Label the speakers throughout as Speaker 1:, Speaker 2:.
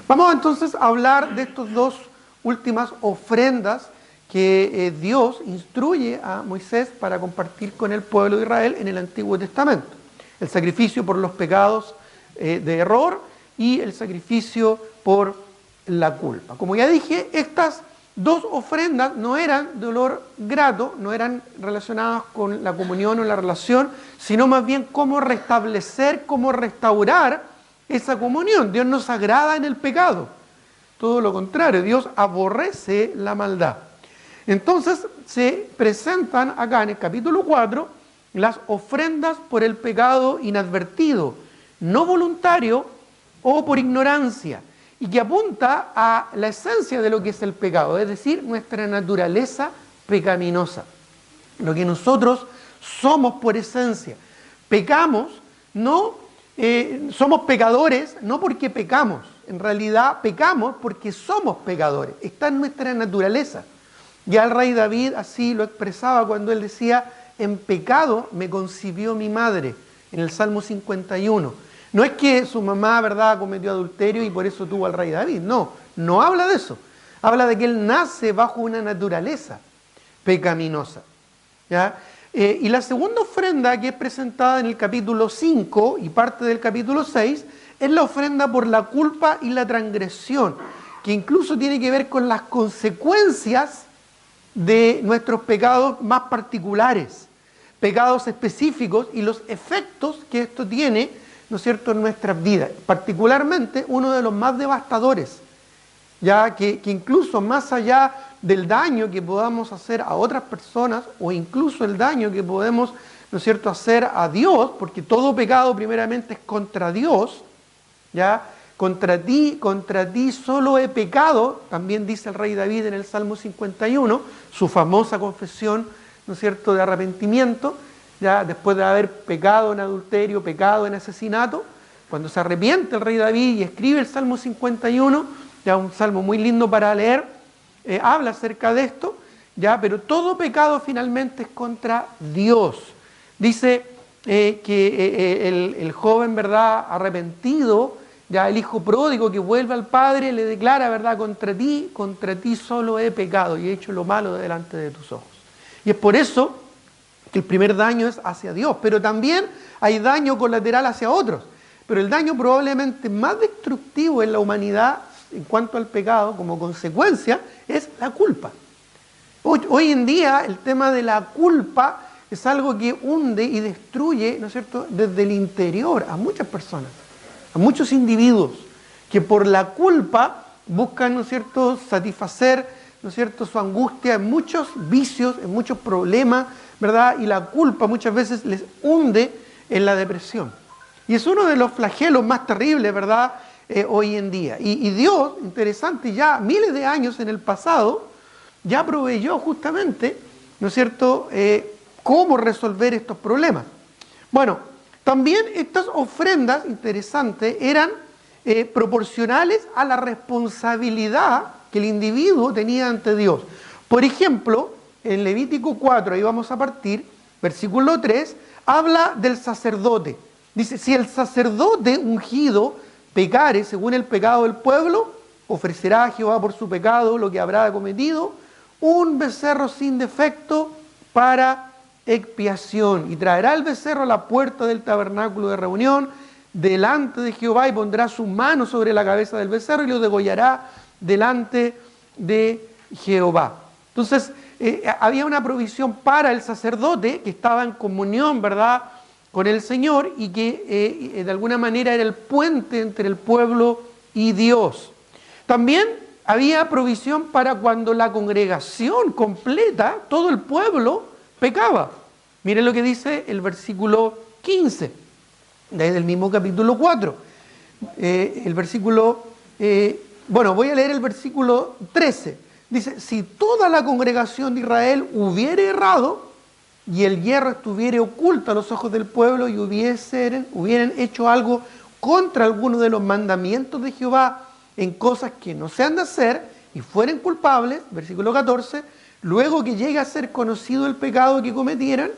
Speaker 1: Vamos entonces a hablar de estas dos últimas ofrendas que Dios instruye a Moisés para compartir con el pueblo de Israel en el Antiguo Testamento. El sacrificio por los pecados de error y el sacrificio por la culpa. Como ya dije, estas dos ofrendas no eran de olor grato, no eran relacionadas con la comunión o la relación, sino más bien cómo restablecer, cómo restaurar esa comunión. Dios no se agrada en el pecado, todo lo contrario, Dios aborrece la maldad. Entonces se presentan acá en el capítulo 4 las ofrendas por el pecado inadvertido, no voluntario o por ignorancia, y que apunta a la esencia de lo que es el pecado, es decir, nuestra naturaleza pecaminosa, lo que nosotros somos por esencia. Pecamos, no somos pecadores, no porque pecamos, en realidad pecamos porque somos pecadores, está en nuestra naturaleza. Ya el rey David así lo expresaba cuando él decía, en pecado me concibió mi madre, en el Salmo 51. No es que su mamá, ¿verdad?, cometió adulterio y por eso tuvo al rey David. No, no habla de eso. Habla de que él nace bajo una naturaleza pecaminosa. ¿Ya? Y la segunda ofrenda que es presentada en el capítulo 5 y parte del capítulo 6 es la ofrenda por la culpa y la transgresión, que incluso tiene que ver con las consecuencias de nuestros pecados más particulares, pecados específicos y los efectos que esto tiene, ¿no es cierto?, en nuestras vidas. Particularmente uno de los más devastadores, ya que incluso más allá del daño que podamos hacer a otras personas o incluso el daño que podemos, ¿no es cierto?, hacer a Dios, porque todo pecado primeramente es contra Dios, ¿ya? Contra ti solo he pecado, también dice el rey David en el Salmo 51, su famosa confesión, ¿no es cierto?, de arrepentimiento, ya después de haber pecado en adulterio, pecado en asesinato, cuando se arrepiente el rey David y escribe el Salmo 51, ya un salmo muy lindo para leer, habla acerca de esto, ya, pero todo pecado finalmente es contra Dios. Dice que el joven, ¿verdad?, arrepentido, ya el hijo pródigo que vuelve al padre le declara, ¿verdad?, contra ti solo he pecado y he hecho lo malo delante de tus ojos. Y es por eso que el primer daño es hacia Dios, pero también hay daño colateral hacia otros. Pero el daño probablemente más destructivo en la humanidad en cuanto al pecado, como consecuencia, es la culpa. Hoy en día el tema de la culpa es algo que hunde y destruye, ¿no es cierto?, desde el interior a muchas personas, a muchos individuos, que por la culpa buscan, ¿no es cierto?, satisfacer, ¿no es cierto?, su angustia en muchos vicios, en muchos problemas, ¿verdad? Y la culpa muchas veces les hunde en la depresión. Y es uno de los flagelos más terribles, ¿verdad?, hoy en día. Y Dios, interesante, ya miles de años en el pasado, ya proveyó justamente, ¿no es cierto?, cómo resolver estos problemas. Bueno, también estas ofrendas, interesantes, eran proporcionales a la responsabilidad que el individuo tenía ante Dios. Por ejemplo, en Levítico 4, ahí vamos a partir, versículo 3, habla del sacerdote. Dice, si el sacerdote ungido pecare según el pecado del pueblo, ofrecerá a Jehová por su pecado lo que habrá cometido, un becerro sin defecto para expiación, y traerá el becerro a la puerta del tabernáculo de reunión delante de Jehová y pondrá su mano sobre la cabeza del becerro y lo degollará delante de Jehová. Entonces había una provisión para el sacerdote que estaba en comunión, ¿verdad?, con el Señor y que de alguna manera era el puente entre el pueblo y Dios. También había provisión para cuando la congregación completa, todo el pueblo, pecaba. Miren lo que dice el versículo 15, del mismo capítulo 4. El versículo, voy a leer el versículo 13. Dice, si toda la congregación de Israel hubiera errado y el hierro estuviera oculto a los ojos del pueblo y hubieran hecho algo contra alguno de los mandamientos de Jehová en cosas que no se han de hacer y fueren culpables, versículo 14, luego que llegue a ser conocido el pecado que cometieran,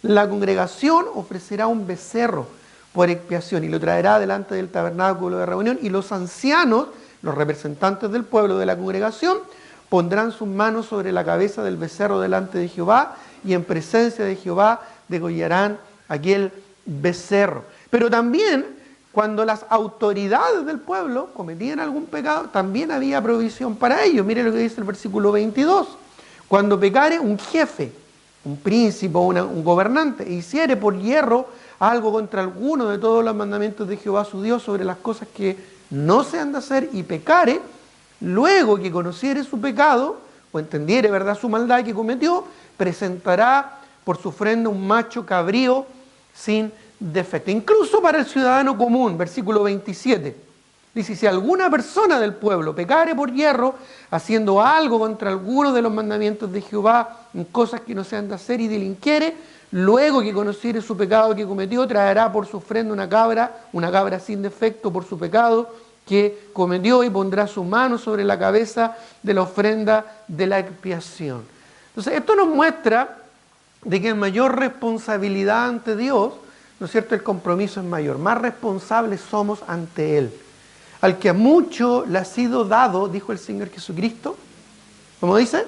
Speaker 1: la congregación ofrecerá un becerro por expiación y lo traerá delante del tabernáculo de reunión y los ancianos Los representantes del pueblo de la congregación pondrán sus manos sobre la cabeza del becerro delante de Jehová y en presencia de Jehová degollarán aquel becerro. Pero también, cuando las autoridades del pueblo cometían algún pecado, también había provisión para ello. Mire lo que dice el versículo 22. Cuando pecare un jefe, un príncipe o un gobernante, e hiciere por hierro algo contra alguno de todos los mandamientos de Jehová su Dios sobre las cosas que no se han de hacer y pecare, luego que conociere su pecado, o entendiere, ¿verdad?, su maldad que cometió, presentará por su ofrenda un macho cabrío sin defecto. Incluso para el ciudadano común, versículo 27, dice, si alguna persona del pueblo pecare por hierro, haciendo algo contra alguno de los mandamientos de Jehová, en cosas que no se han de hacer y delinquiere, luego que conociere su pecado que cometió, traerá por su ofrenda una cabra sin defecto por su pecado que cometió, y pondrá su mano sobre la cabeza de la ofrenda de la expiación. Entonces, esto nos muestra de que en mayor responsabilidad ante Dios, ¿no es cierto?, el compromiso es mayor, más responsables somos ante Él. Al que a mucho le ha sido dado, dijo el Señor Jesucristo, ¿cómo dice?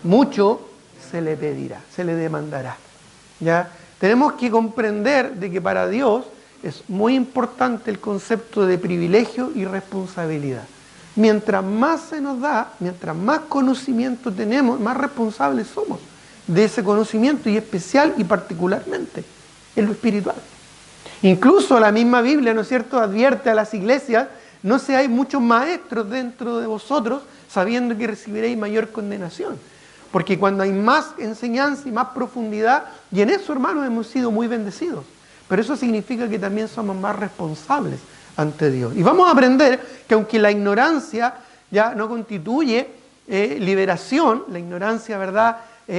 Speaker 1: Mucho se le pedirá, se le demandará. ¿Ya? Tenemos que comprender de que para Dios es muy importante el concepto de privilegio y responsabilidad. Mientras más se nos da, mientras más conocimiento tenemos, más responsables somos de ese conocimiento, y especial y particularmente en lo espiritual. Incluso la misma Biblia, ¿no es cierto?, advierte a las iglesias: no seáis muchos maestros dentro de vosotros, sabiendo que recibiréis mayor condenación. Porque cuando hay más enseñanza y más profundidad, y en eso, hermanos, hemos sido muy bendecidos. Pero eso significa que también somos más responsables ante Dios. Y vamos a aprender que aunque la ignorancia ya no constituye liberación, la ignorancia, ¿verdad?,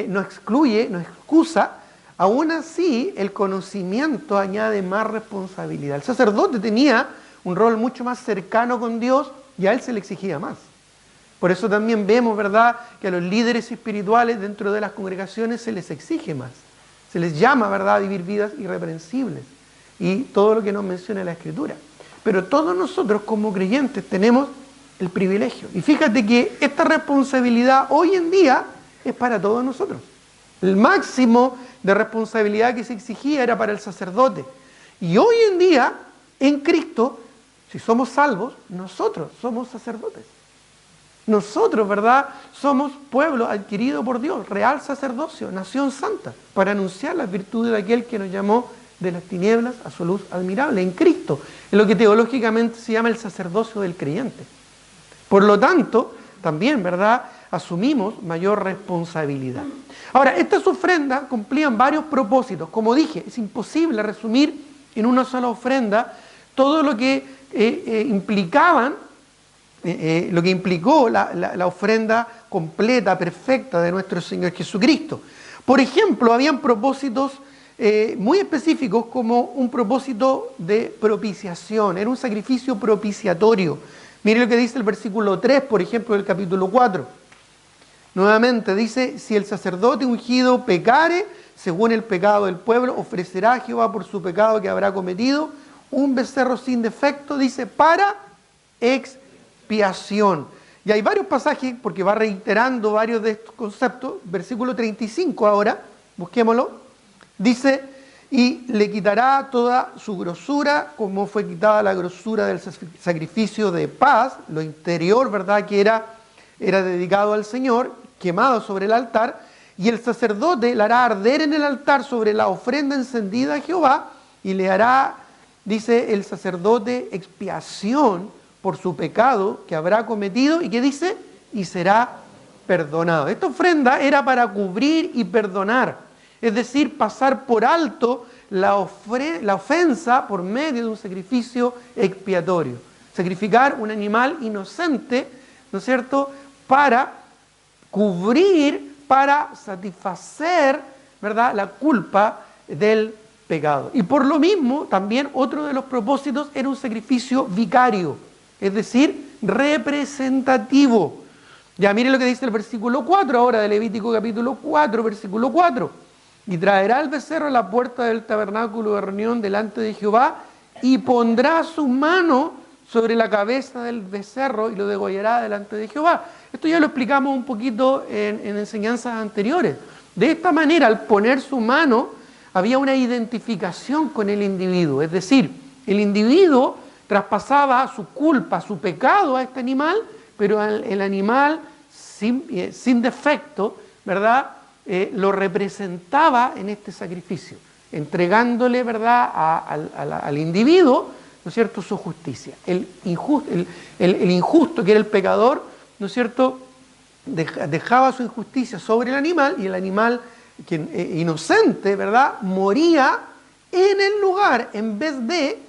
Speaker 1: no excluye, no excusa, aún así el conocimiento añade más responsabilidad. El sacerdote tenía un rol mucho más cercano con Dios y a él se le exigía más. Por eso también vemos, ¿verdad?, que a los líderes espirituales dentro de las congregaciones se les exige más. Se les llama, ¿verdad?, a vivir vidas irreprensibles y todo lo que nos menciona la Escritura. Pero todos nosotros como creyentes tenemos el privilegio. Y fíjate que esta responsabilidad hoy en día es para todos nosotros. El máximo de responsabilidad que se exigía era para el sacerdote. Y hoy en día, en Cristo, si somos salvos, nosotros somos sacerdotes. Nosotros, ¿verdad?, somos pueblo adquirido por Dios, real sacerdocio, nación santa, para anunciar las virtudes de aquel que nos llamó de las tinieblas a su luz admirable, en Cristo, en lo que teológicamente se llama el sacerdocio del creyente. Por lo tanto, también, ¿verdad?, asumimos mayor responsabilidad. Ahora, estas ofrendas cumplían varios propósitos. Como dije, es imposible resumir en una sola ofrenda todo lo que lo que implicó la ofrenda completa, perfecta de nuestro Señor Jesucristo. Por ejemplo, habían propósitos muy específicos, como un propósito de propiciación, era un sacrificio propiciatorio. Mire lo que dice el versículo 3, por ejemplo, del capítulo 4. Nuevamente dice: si el sacerdote ungido pecare, según el pecado del pueblo, ofrecerá a Jehová por su pecado que habrá cometido un becerro sin defecto, dice, para expiación. Y hay varios pasajes, porque va reiterando varios de estos conceptos. Versículo 35 ahora, busquémoslo. Dice: y le quitará toda su grosura, como fue quitada la grosura del sacrificio de paz, lo interior, ¿verdad?, que era dedicado al Señor, quemado sobre el altar, y el sacerdote la hará arder en el altar sobre la ofrenda encendida a Jehová, y le hará, dice el sacerdote, expiación por su pecado que habrá cometido, y que dice, y será perdonado. Esta ofrenda era para cubrir y perdonar, es decir, pasar por alto la ofensa por medio de un sacrificio expiatorio. Sacrificar un animal inocente, ¿no es cierto?, para cubrir, para satisfacer, ¿verdad?, la culpa del pecado. Y por lo mismo, también otro de los propósitos era un sacrificio vicario, es decir, representativo. Ya mire lo que dice el versículo 4 ahora de Levítico capítulo 4, versículo 4. Y traerá el becerro a la puerta del tabernáculo de reunión delante de Jehová, y pondrá su mano sobre la cabeza del becerro y lo degollará delante de Jehová. Esto ya lo explicamos un poquito en enseñanzas anteriores. De esta manera, al poner su mano, había una identificación con el individuo. Es decir, el individuo traspasaba su culpa, su pecado a este animal, pero el animal sin defecto, ¿verdad? Lo representaba en este sacrificio, entregándole, ¿verdad?, al individuo, ¿no es cierto?, su justicia. El injusto, que era el pecador, ¿no es cierto?, dejaba su injusticia sobre el animal, y el animal inocente, ¿verdad?, moría en el lugar en vez de,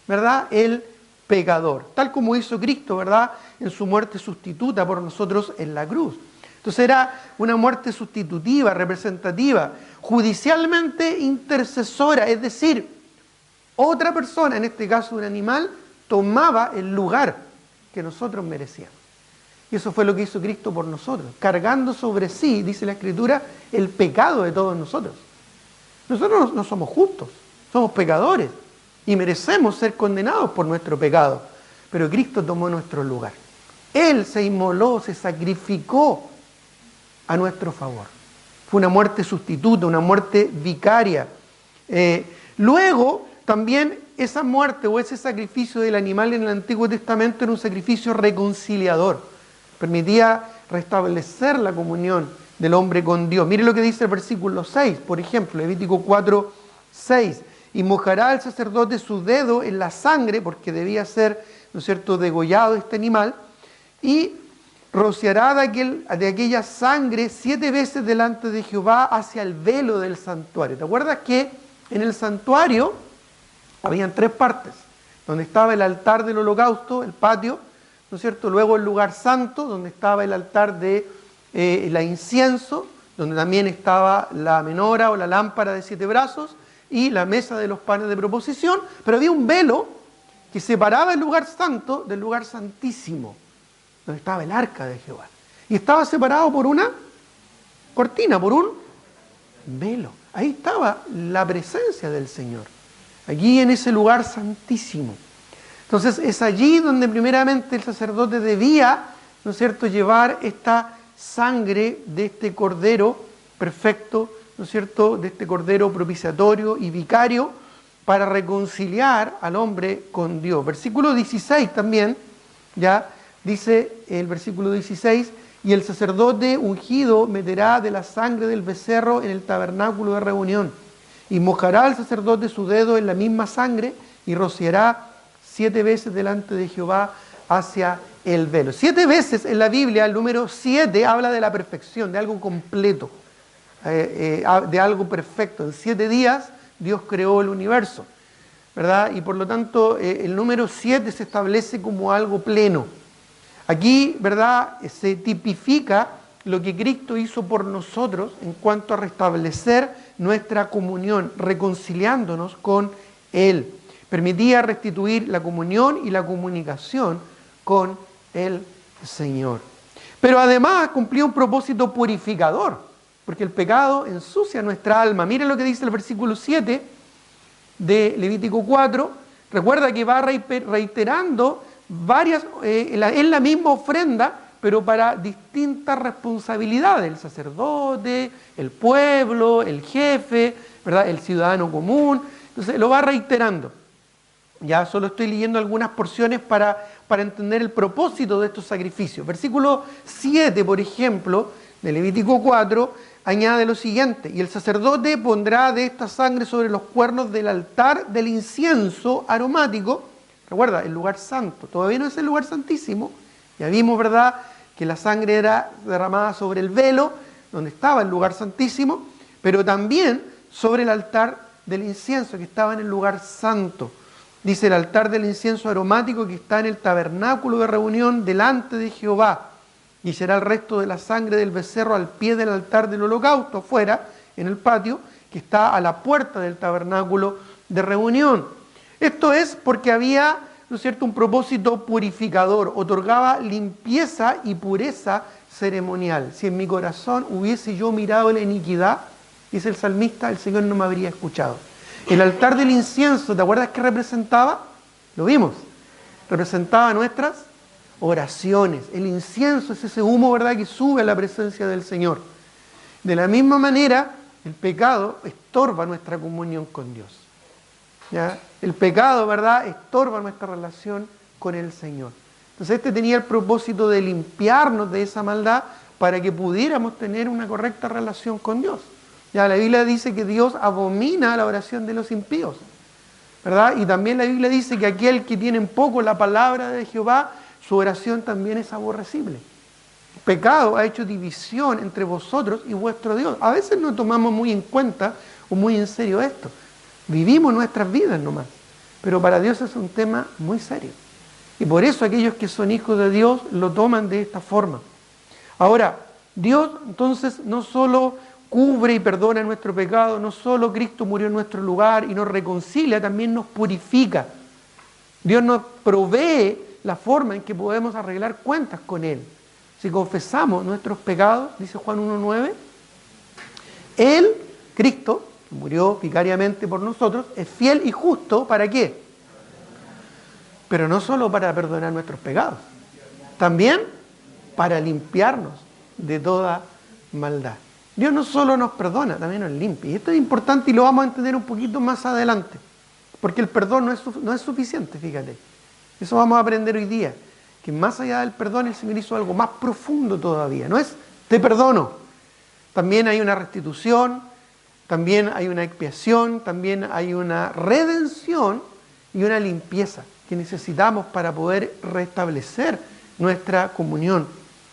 Speaker 1: ¿verdad?, el pecador, tal como hizo Cristo, ¿verdad?, en su muerte sustituta por nosotros en la cruz. Entonces era una muerte sustitutiva, representativa, judicialmente intercesora, es decir, otra persona, en este caso un animal, tomaba el lugar que nosotros merecíamos. Y eso fue lo que hizo Cristo por nosotros, cargando sobre sí, dice la Escritura, el pecado de todos nosotros. Nosotros no somos justos, somos pecadores y merecemos ser condenados por nuestro pecado. Pero Cristo tomó nuestro lugar. Él se inmoló, se sacrificó a nuestro favor. Fue una muerte sustituta, una muerte vicaria. Luego, también esa muerte o ese sacrificio del animal en el Antiguo Testamento era un sacrificio reconciliador. Permitía restablecer la comunión del hombre con Dios. Mire lo que dice el versículo 6, por ejemplo, Levítico 4, 6. Y mojará el sacerdote su dedo en la sangre, porque debía ser, ¿no es cierto?, degollado este animal, y rociará de aquella sangre 7 veces delante de Jehová hacia el velo del santuario. ¿Te acuerdas que en el santuario habían 3 partes? Donde estaba el altar del holocausto, el patio, ¿no es cierto? Luego el lugar santo, donde estaba el altar de la incienso, donde también estaba la menora o la lámpara de 7 brazos, y la mesa de los panes de proposición, pero había un velo que separaba el lugar santo del lugar santísimo, donde estaba el arca de Jehová. Y estaba separado por una cortina, por un velo. Ahí estaba la presencia del Señor, allí en ese lugar santísimo. Entonces es allí donde primeramente el sacerdote debía, ¿no es cierto?, llevar esta sangre de este cordero perfecto, ¿no es cierto?, de este cordero propiciatorio y vicario, para reconciliar al hombre con Dios. Versículo 16 también, ya dice el versículo 16, y el sacerdote ungido meterá de la sangre del becerro en el tabernáculo de reunión, y mojará el sacerdote su dedo en la misma sangre, y rociará 7 veces delante de Jehová hacia el velo. 7 veces en la Biblia, el número 7 habla de la perfección, de algo completo, de algo perfecto. En 7 días Dios creó el universo, ¿verdad? Y por lo tanto el número 7 se establece como algo pleno. Aquí, ¿verdad?, se tipifica lo que Cristo hizo por nosotros en cuanto a restablecer nuestra comunión, reconciliándonos con Él. Permitía restituir la comunión y la comunicación con el Señor. Pero además cumplía un propósito purificador, porque el pecado ensucia nuestra alma. Miren lo que dice el versículo 7 de Levítico 4. Recuerda que va reiterando varias, en la misma ofrenda, pero para distintas responsabilidades. El sacerdote, el pueblo, el jefe, ¿verdad?, el ciudadano común. Entonces lo va reiterando. Ya solo estoy leyendo algunas porciones para entender el propósito de estos sacrificios. Versículo 7, por ejemplo, de Levítico 4, añade lo siguiente: y el sacerdote pondrá de esta sangre sobre los cuernos del altar del incienso aromático. Recuerda, el lugar santo, todavía no es el lugar santísimo. Ya vimos, ¿verdad?, que la sangre era derramada sobre el velo, donde estaba el lugar santísimo, pero también sobre el altar del incienso, que estaba en el lugar santo. Dice: el altar del incienso aromático que está en el tabernáculo de reunión delante de Jehová. Y será el resto de la sangre del becerro al pie del altar del holocausto, afuera, en el patio, que está a la puerta del tabernáculo de reunión. Esto es porque había, ¿no es cierto?, un propósito purificador, otorgaba limpieza y pureza ceremonial. Si en mi corazón hubiese yo mirado la iniquidad, dice el salmista, el Señor no me habría escuchado. El altar del incienso, ¿te acuerdas qué representaba? Lo vimos. representaba nuestras oraciones. El incienso es ese humo, ¿verdad?, que sube a la presencia del Señor. De la misma manera, el pecado estorba nuestra comunión con Dios. ¿Ya? El pecado, ¿verdad?, estorba nuestra relación con el Señor. Entonces este tenía el propósito de limpiarnos de esa maldad para que pudiéramos tener una correcta relación con Dios. Ya la Biblia dice que Dios abomina la oración de los impíos, ¿verdad? Y también la Biblia dice que aquel que tiene en poco la palabra de Jehová, su oración también es aborrecible. El pecado ha hecho división entre vosotros y vuestro Dios. A veces no tomamos muy en cuenta o muy en serio esto. Vivimos nuestras vidas nomás, pero para Dios es un tema muy serio. Y por eso aquellos que son hijos de Dios lo toman de esta forma. Ahora, Dios entonces no solo cubre y perdona nuestro pecado, no solo Cristo murió en nuestro lugar y nos reconcilia, también nos purifica. Dios nos provee la forma en que podemos arreglar cuentas con Él. Si confesamos nuestros pecados, dice Juan 1:9, Él, Cristo, que murió vicariamente por nosotros, es fiel y justo, ¿para qué? Pero no solo para perdonar nuestros pecados, también para limpiarnos de toda maldad. Dios no solo nos perdona, también nos limpia. Y esto es importante y lo vamos a entender un poquito más adelante, porque el perdón no es suficiente, fíjate. Eso vamos a aprender hoy día, que más allá del perdón el Señor hizo algo más profundo todavía. No es te perdono, también hay una restitución, también hay una expiación, también hay una redención y una limpieza que necesitamos para poder restablecer nuestra comunión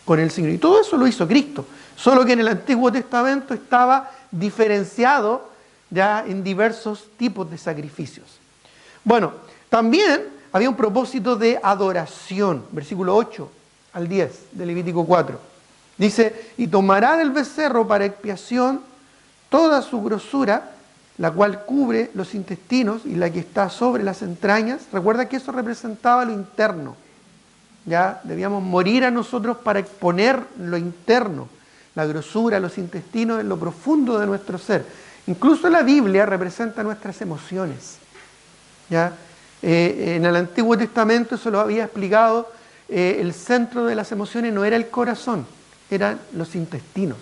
Speaker 1: con el Señor. Y todo eso lo hizo Cristo, solo que en el Antiguo Testamento estaba diferenciado ya en diversos tipos de sacrificios. Bueno, también había un propósito de adoración, versículo 8 al 10 de Levítico 4. Dice, y tomará del becerro para expiación toda su grosura, la cual cubre los intestinos y la que está sobre las entrañas. Recuerda que eso representaba lo interno. Ya debíamos morir a nosotros para exponer lo interno, la grosura, los intestinos, en lo profundo de nuestro ser. Incluso la Biblia representa nuestras emociones. ¿Ya? En el Antiguo Testamento, eso lo había explicado, el centro de las emociones no era el corazón, eran los intestinos.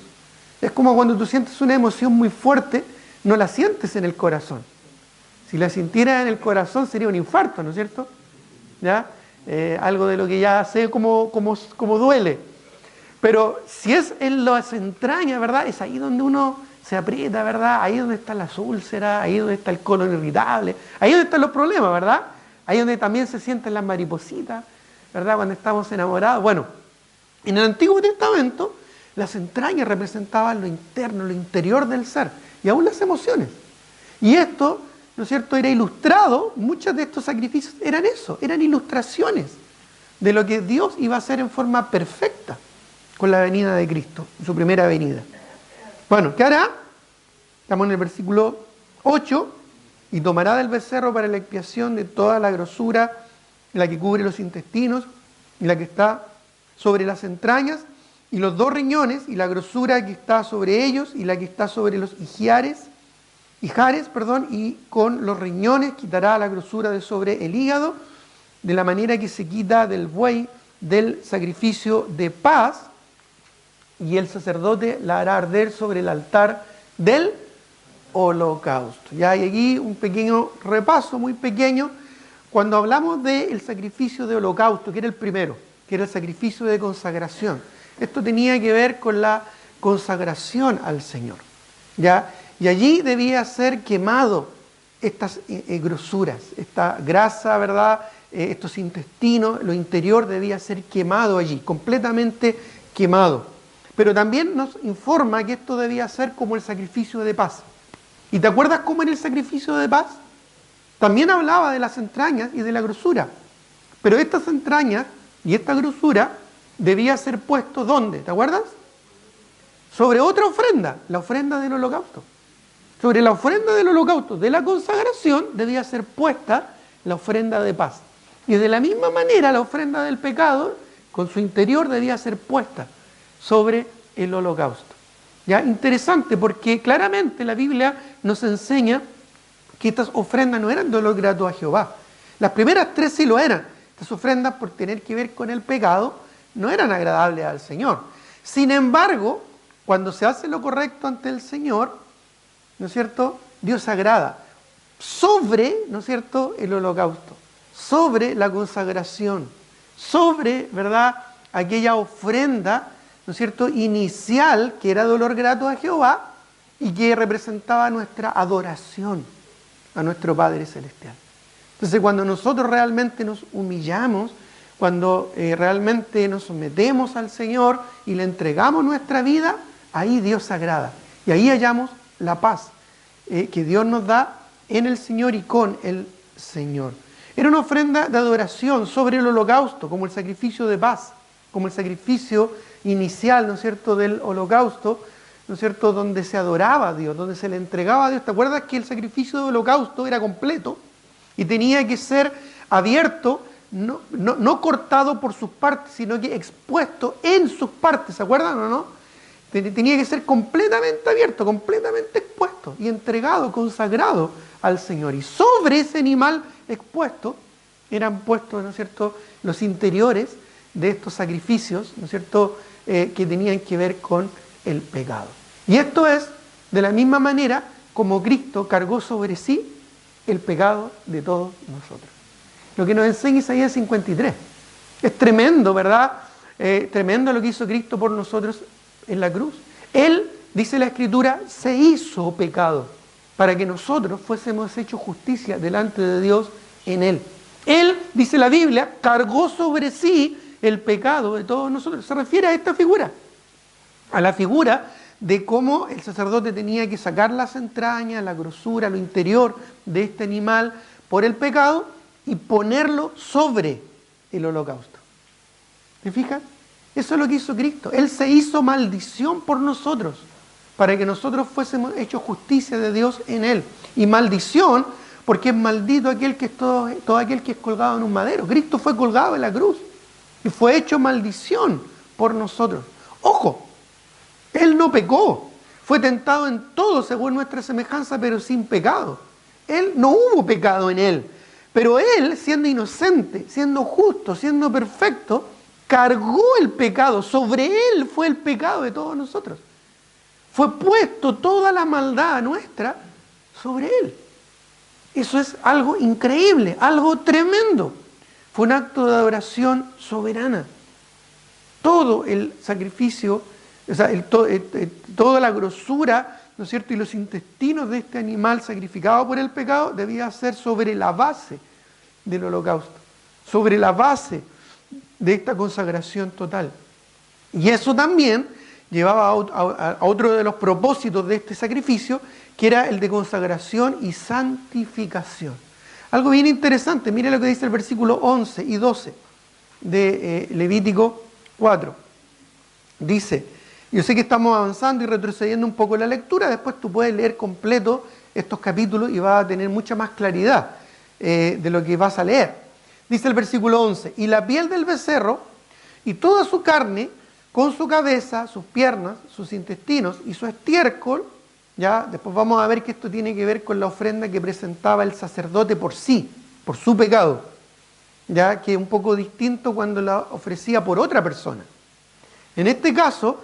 Speaker 1: Es como cuando tú sientes una emoción muy fuerte, no la sientes en el corazón. Si la sintieras en el corazón sería un infarto, ¿no es cierto? ¿Ya? Algo de lo que ya sé como duele. Pero si es en las entrañas, ¿verdad? Es ahí donde uno se aprieta, ¿verdad? Ahí donde están las úlceras, ahí donde está el colon irritable, ahí donde están los problemas, ¿verdad? Ahí donde también se sienten las maripositas, ¿verdad? Cuando estamos enamorados. Bueno, en el Antiguo Testamento, las entrañas representaban lo interno, lo interior del ser, y aún las emociones. Y esto, ¿no es cierto?, era ilustrado, muchos de estos sacrificios eran eso, eran ilustraciones de lo que Dios iba a hacer en forma perfecta con la venida de Cristo, su primera venida. Bueno, ¿qué hará? Estamos en el versículo 8, y tomará del becerro para la expiación de toda la grosura, la que cubre los intestinos, y la que está sobre las entrañas, y los 2 riñones, y la grosura que está sobre ellos, y la que está sobre los ijares, y con los riñones quitará la grosura de sobre el hígado, de la manera que se quita del buey del sacrificio de paz, y el sacerdote la hará arder sobre el altar del holocausto. Ya hay aquí un pequeño repaso, muy pequeño, cuando hablamos del sacrificio de holocausto, que era el primero, que era el sacrificio de consagración. Esto tenía que ver con la consagración al Señor, ¿ya? Y allí debía ser quemado estas grosuras, esta grasa, ¿verdad? Estos intestinos, lo interior debía ser quemado allí, completamente quemado. Pero también nos informa que esto debía ser como el sacrificio de paz. ¿Y te acuerdas cómo era el sacrificio de paz? También hablaba de las entrañas y de la grosura. Pero estas entrañas y esta grosura debía ser puesto ¿dónde? ¿Te acuerdas? Sobre otra ofrenda, la ofrenda del holocausto. Sobre la ofrenda del holocausto de la consagración debía ser puesta la ofrenda de paz. Y de la misma manera la ofrenda del pecado, con su interior, debía ser puesta sobre el holocausto. ¿Ya? Interesante, porque claramente la Biblia nos enseña que estas ofrendas no eran de olor grato a Jehová. Las primeras 3 sí lo eran, Estas ofrendas, por tener que ver con el pecado, no eran agradables al Señor. Sin embargo, cuando se hace lo correcto ante el Señor, ¿no es cierto?, Dios se agrada sobre, ¿no es cierto?, el holocausto, sobre la consagración, sobre, ¿verdad?, aquella ofrenda, ¿no es cierto?, inicial, que era de olor grato a Jehová y que representaba nuestra adoración a nuestro Padre Celestial. Entonces, cuando nosotros realmente nos humillamos, cuando realmente nos sometemos al Señor y le entregamos nuestra vida, ahí Dios se agrada. Y ahí hallamos la paz que Dios nos da en el Señor y con el Señor. Era una ofrenda de adoración sobre el holocausto, como el sacrificio de paz, como el sacrificio inicial, ¿no es cierto?, del holocausto, ¿no es cierto?, donde se adoraba a Dios, donde se le entregaba a Dios. ¿Te acuerdas que el sacrificio del holocausto era completo y tenía que ser abierto, no cortado por sus partes, sino que expuesto en sus partes? ¿Se acuerdan o no? Tenía que ser completamente abierto, completamente expuesto y entregado, consagrado al Señor. Y sobre ese animal expuesto eran puestos, ¿no es cierto?, los interiores de estos sacrificios, ¿no es cierto?, que tenían que ver con el pecado. Y esto es de la misma manera como Cristo cargó sobre sí el pecado de todos nosotros. Lo que nos enseña Isaías 53. Es tremendo, ¿verdad? Tremendo lo que hizo Cristo por nosotros en la cruz. Él, dice la Escritura, se hizo pecado para que nosotros fuésemos hechos justicia delante de Dios en Él. Él, dice la Biblia, cargó sobre sí el pecado de todos nosotros. Se refiere a esta figura, a la figura de cómo el sacerdote tenía que sacar las entrañas, la grosura, lo interior de este animal por el pecado y ponerlo sobre el holocausto. ¿Te fijas? Eso es lo que hizo Cristo. Él se hizo maldición por nosotros, para que nosotros fuésemos hechos justicia de Dios en Él. Y maldición, porque es maldito aquel que es todo aquel que es colgado en un madero. Cristo fue colgado en la cruz y fue hecho maldición por nosotros. ¡Ojo! Él no pecó. Fue tentado en todo según nuestra semejanza, pero sin pecado. Él no hubo pecado en Él. Pero Él, siendo inocente, siendo justo, siendo perfecto, cargó el pecado. Sobre Él fue el pecado de todos nosotros. Fue puesto toda la maldad nuestra sobre Él. Eso es algo increíble, algo tremendo. Fue un acto de adoración soberana. Todo el sacrificio, o sea, toda la grosura, ¿no es cierto?, y los intestinos de este animal sacrificado por el pecado debía ser sobre la base del holocausto, sobre la base de esta consagración total. Y eso también llevaba a otro de los propósitos de este sacrificio, que era el de consagración y santificación. Algo bien interesante, mire lo que dice el versículo 11 y 12 de Levítico 4. Dice, yo sé que estamos avanzando y retrocediendo un poco la lectura, después tú puedes leer completo estos capítulos y vas a tener mucha más claridad de lo que vas a leer. Dice el versículo 11, y la piel del becerro y toda su carne, con su cabeza, sus piernas, sus intestinos y su estiércol, ya después vamos a ver que esto tiene que ver con la ofrenda que presentaba el sacerdote por sí, por su pecado, ya que es un poco distinto cuando la ofrecía por otra persona. En este caso,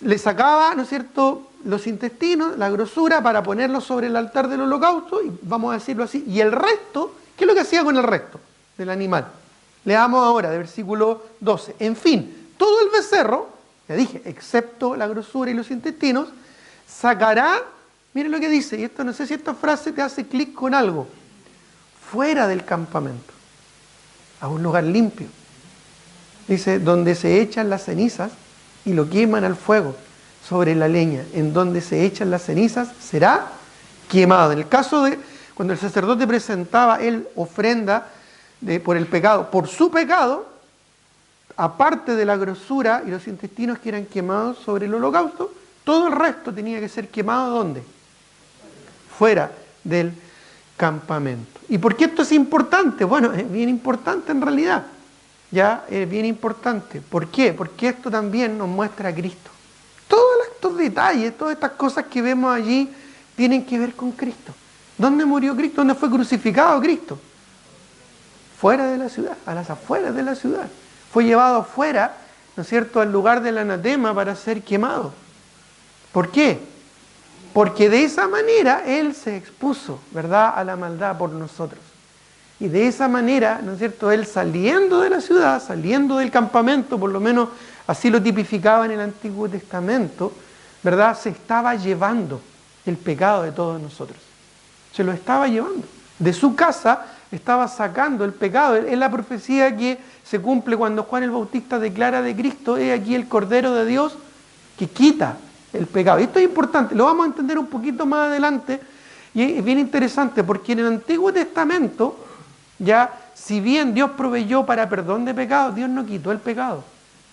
Speaker 1: le sacaba, ¿no es cierto?, los intestinos, la grosura, para ponerlos sobre el altar del holocausto, y vamos a decirlo así, y el resto, ¿qué es lo que hacía con el resto del animal? Leamos ahora, de versículo 12. En fin, todo el becerro, ya dije, excepto la grosura y los intestinos, sacará, miren lo que dice, y esto no sé si esta frase te hace clic con algo, fuera del campamento, a un lugar limpio. Dice, donde se echan las cenizas y lo queman al fuego sobre la leña, en donde se echan las cenizas será quemado. En el caso de cuando el sacerdote presentaba él ofrenda por el pecado, por su pecado, aparte de la grosura y los intestinos que eran quemados sobre el holocausto, todo el resto tenía que ser quemado ¿dónde? Fuera del campamento. ¿Y por qué esto es importante? Bueno, es bien importante en realidad. Ya es bien importante. ¿Por qué? Porque esto también nos muestra a Cristo. Todos estos detalles, todas estas cosas que vemos allí tienen que ver con Cristo. ¿Dónde murió Cristo? ¿Dónde fue crucificado Cristo? fuera de la ciudad, a las afueras de la ciudad. Fue llevado afuera, ¿no es cierto?, al lugar del anatema para ser quemado. ¿Por qué? Porque de esa manera Él se expuso, ¿verdad?, a la maldad por nosotros. Y de esa manera, ¿no es cierto?, Él saliendo de la ciudad, saliendo del campamento, por lo menos así lo tipificaba en el Antiguo Testamento, ¿verdad?, se estaba llevando el pecado de todos nosotros. Se lo estaba llevando. De su casa estaba sacando el pecado. Es la profecía que se cumple cuando Juan el Bautista declara de Cristo: he aquí el Cordero de Dios que quita el pecado. Y esto es importante, lo vamos a entender un poquito más adelante, y es bien interesante porque en el Antiguo Testamento, ya, si bien Dios proveyó para perdón de pecados, Dios no quitó el pecado,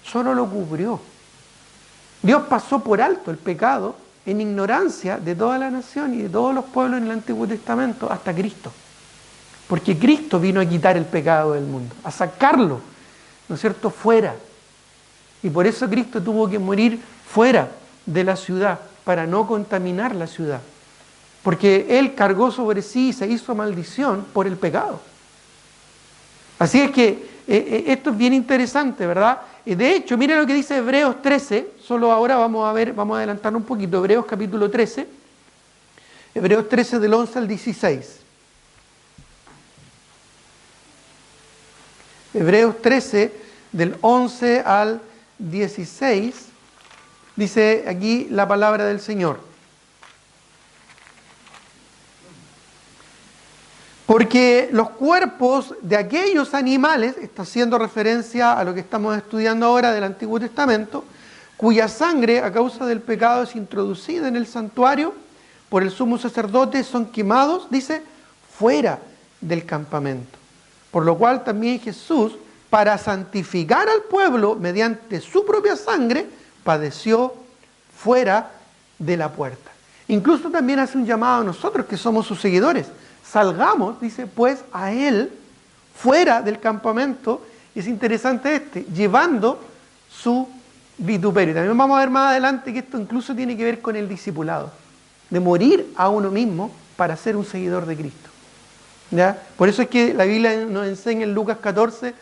Speaker 1: solo lo cubrió. Dios pasó por alto el pecado en ignorancia de toda la nación y de todos los pueblos en el Antiguo Testamento hasta Cristo. Porque Cristo vino a quitar el pecado del mundo, a sacarlo, ¿no es cierto?, fuera. Y por eso Cristo tuvo que morir fuera de la ciudad, para no contaminar la ciudad. Porque Él cargó sobre sí y se hizo maldición por el pecado. Así es que esto es bien interesante, ¿verdad? De hecho, miren lo que dice Hebreos 13, solo ahora vamos a adelantar un poquito, Hebreos capítulo 13, Hebreos 13 del 11 al 16. Hebreos 13 del 11 al 16, dice aquí la palabra del Señor. Porque los cuerpos de aquellos animales, está haciendo referencia a lo que estamos estudiando ahora del Antiguo Testamento, cuya sangre a causa del pecado es introducida en el santuario por el sumo sacerdote, son quemados, dice, fuera del campamento. Por lo cual también Jesús, para santificar al pueblo mediante su propia sangre, padeció fuera de la puerta. Incluso también hace un llamado a nosotros que somos sus seguidores. Salgamos, dice, pues a Él fuera del campamento. Es interesante llevando su vituperio. También vamos a ver más adelante que esto incluso tiene que ver con el discipulado, de morir a uno mismo para ser un seguidor de Cristo. ¿Ya? Por eso es que la Biblia nos enseña en Lucas 14,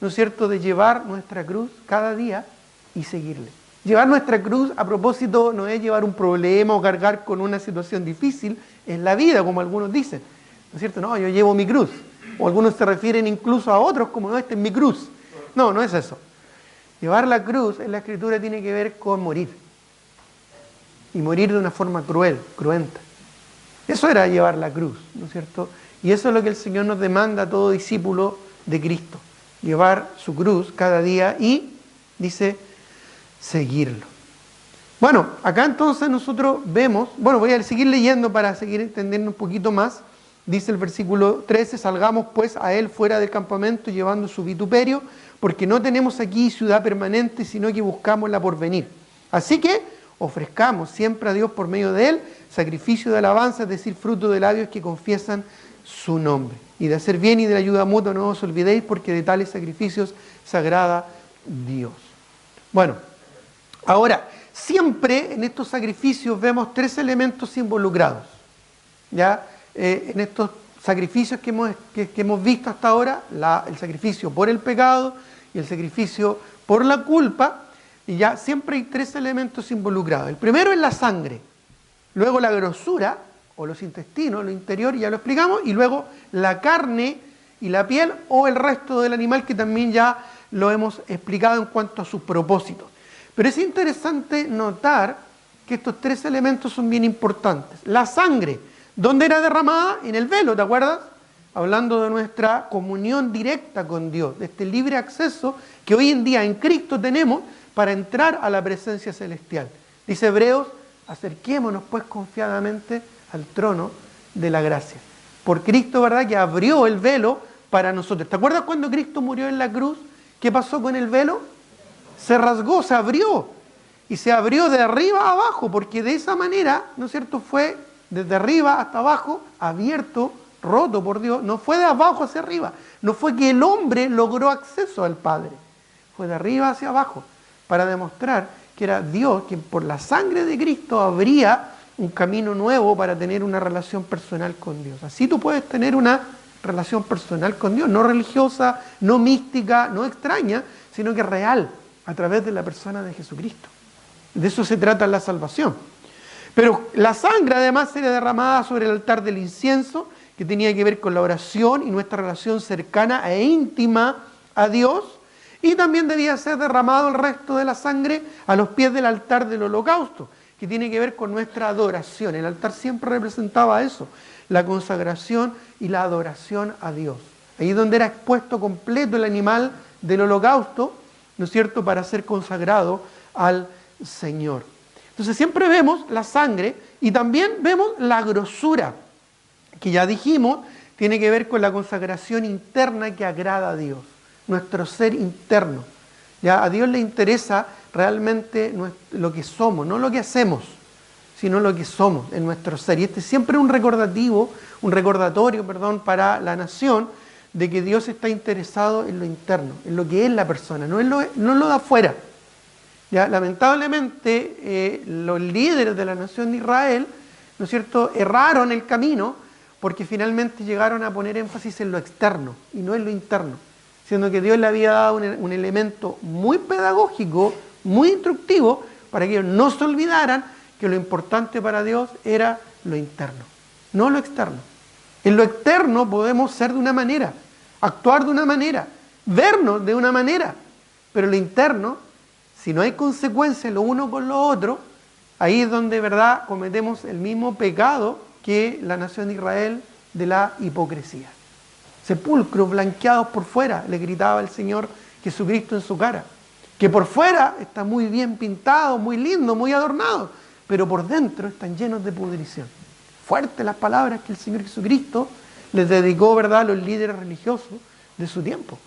Speaker 1: ¿no es cierto?, de llevar nuestra cruz cada día y seguirle. Llevar nuestra cruz, a propósito, no es llevar un problema o cargar con una situación difícil en la vida, como algunos dicen. ¿No es cierto? No, yo llevo mi cruz. O algunos se refieren incluso a otros como: no, esta es mi cruz. No, no es eso. Llevar la cruz en la Escritura tiene que ver con morir. Y morir de una forma cruel, cruenta. Eso era llevar la cruz, ¿no es cierto? Y eso es lo que el Señor nos demanda a todo discípulo de Cristo. Llevar su cruz cada día y, dice, seguirlo. Bueno, acá entonces nosotros vemos, voy a seguir leyendo para seguir entendiendo un poquito más. Dice el versículo 13, salgamos pues a Él fuera del campamento llevando su vituperio, porque no tenemos aquí ciudad permanente, sino que buscamos la porvenir. Así que ofrezcamos siempre a Dios por medio de Él sacrificio de alabanza, es decir, fruto de labios que confiesan su nombre. Y de hacer bien y de la ayuda mutua no os olvidéis, porque de tales sacrificios se agrada Dios. Bueno, ahora, siempre en estos sacrificios vemos tres elementos involucrados. ¿Ya? En estos sacrificios que hemos visto hasta ahora, el sacrificio por el pecado y el sacrificio por la culpa, y ya siempre hay tres elementos involucrados. El primero es la sangre, luego la grosura o los intestinos, lo interior, ya lo explicamos, y luego la carne y la piel o el resto del animal, que también ya lo hemos explicado en cuanto a sus propósitos. Pero es interesante notar que estos tres elementos son bien importantes. La sangre, ¿dónde era derramada? En el velo, ¿te acuerdas? Hablando de nuestra comunión directa con Dios, de este libre acceso que hoy en día en Cristo tenemos para entrar a la presencia celestial. Dice Hebreos, acerquémonos pues confiadamente al trono de la gracia. Por Cristo, ¿verdad?, que abrió el velo para nosotros. ¿Te acuerdas cuando Cristo murió en la cruz? ¿Qué pasó con el velo? Se rasgó, se abrió. Y se abrió de arriba a abajo, porque de esa manera, ¿no es cierto?, fue desde arriba hasta abajo, abierto, roto por Dios. No fue de abajo hacia arriba. No fue que el hombre logró acceso al Padre. Fue de arriba hacia abajo, para demostrar que era Dios quien por la sangre de Cristo abría un camino nuevo para tener una relación personal con Dios. Así tú puedes tener una relación personal con Dios, no religiosa, no mística, no extraña, sino que real, a través de la persona de Jesucristo. De eso se trata la salvación. Pero la sangre además sería derramada sobre el altar del incienso, que tenía que ver con la oración y nuestra relación cercana e íntima a Dios, y también debía ser derramado el resto de la sangre a los pies del altar del holocausto, que tiene que ver con nuestra adoración. El altar siempre representaba eso, la consagración y la adoración a Dios. Ahí donde era expuesto completo el animal del holocausto, ¿no es cierto?, para ser consagrado al Señor. Entonces siempre vemos la sangre y también vemos la grosura, que ya dijimos, tiene que ver con la consagración interna que agrada a Dios, nuestro ser interno. Ya a Dios le interesa realmente lo que somos, no lo que hacemos, sino lo que somos en nuestro ser. Y este es siempre un recordatorio, para la nación, de que Dios está interesado en lo interno, en lo que es la persona, no en lo de afuera. Ya, lamentablemente, los líderes de la nación de Israel, ¿no es cierto?, erraron el camino porque finalmente llegaron a poner énfasis en lo externo y no en lo interno, siendo que Dios le había dado un elemento muy pedagógico, muy instructivo, para que ellos no se olvidaran que lo importante para Dios era lo interno, no lo externo. En lo externo podemos ser de una manera, actuar de una manera, vernos de una manera, pero lo interno, si no hay consecuencia lo uno con lo otro, ahí es donde, ¿verdad?, cometemos el mismo pecado que la nación de Israel de la hipocresía. Sepulcros blanqueados por fuera, le gritaba el Señor Jesucristo en su cara, que por fuera está muy bien pintado, muy lindo, muy adornado, pero por dentro están llenos de pudrición. Fuertes las palabras que el Señor Jesucristo les dedicó, ¿verdad?, a los líderes religiosos de su tiempo,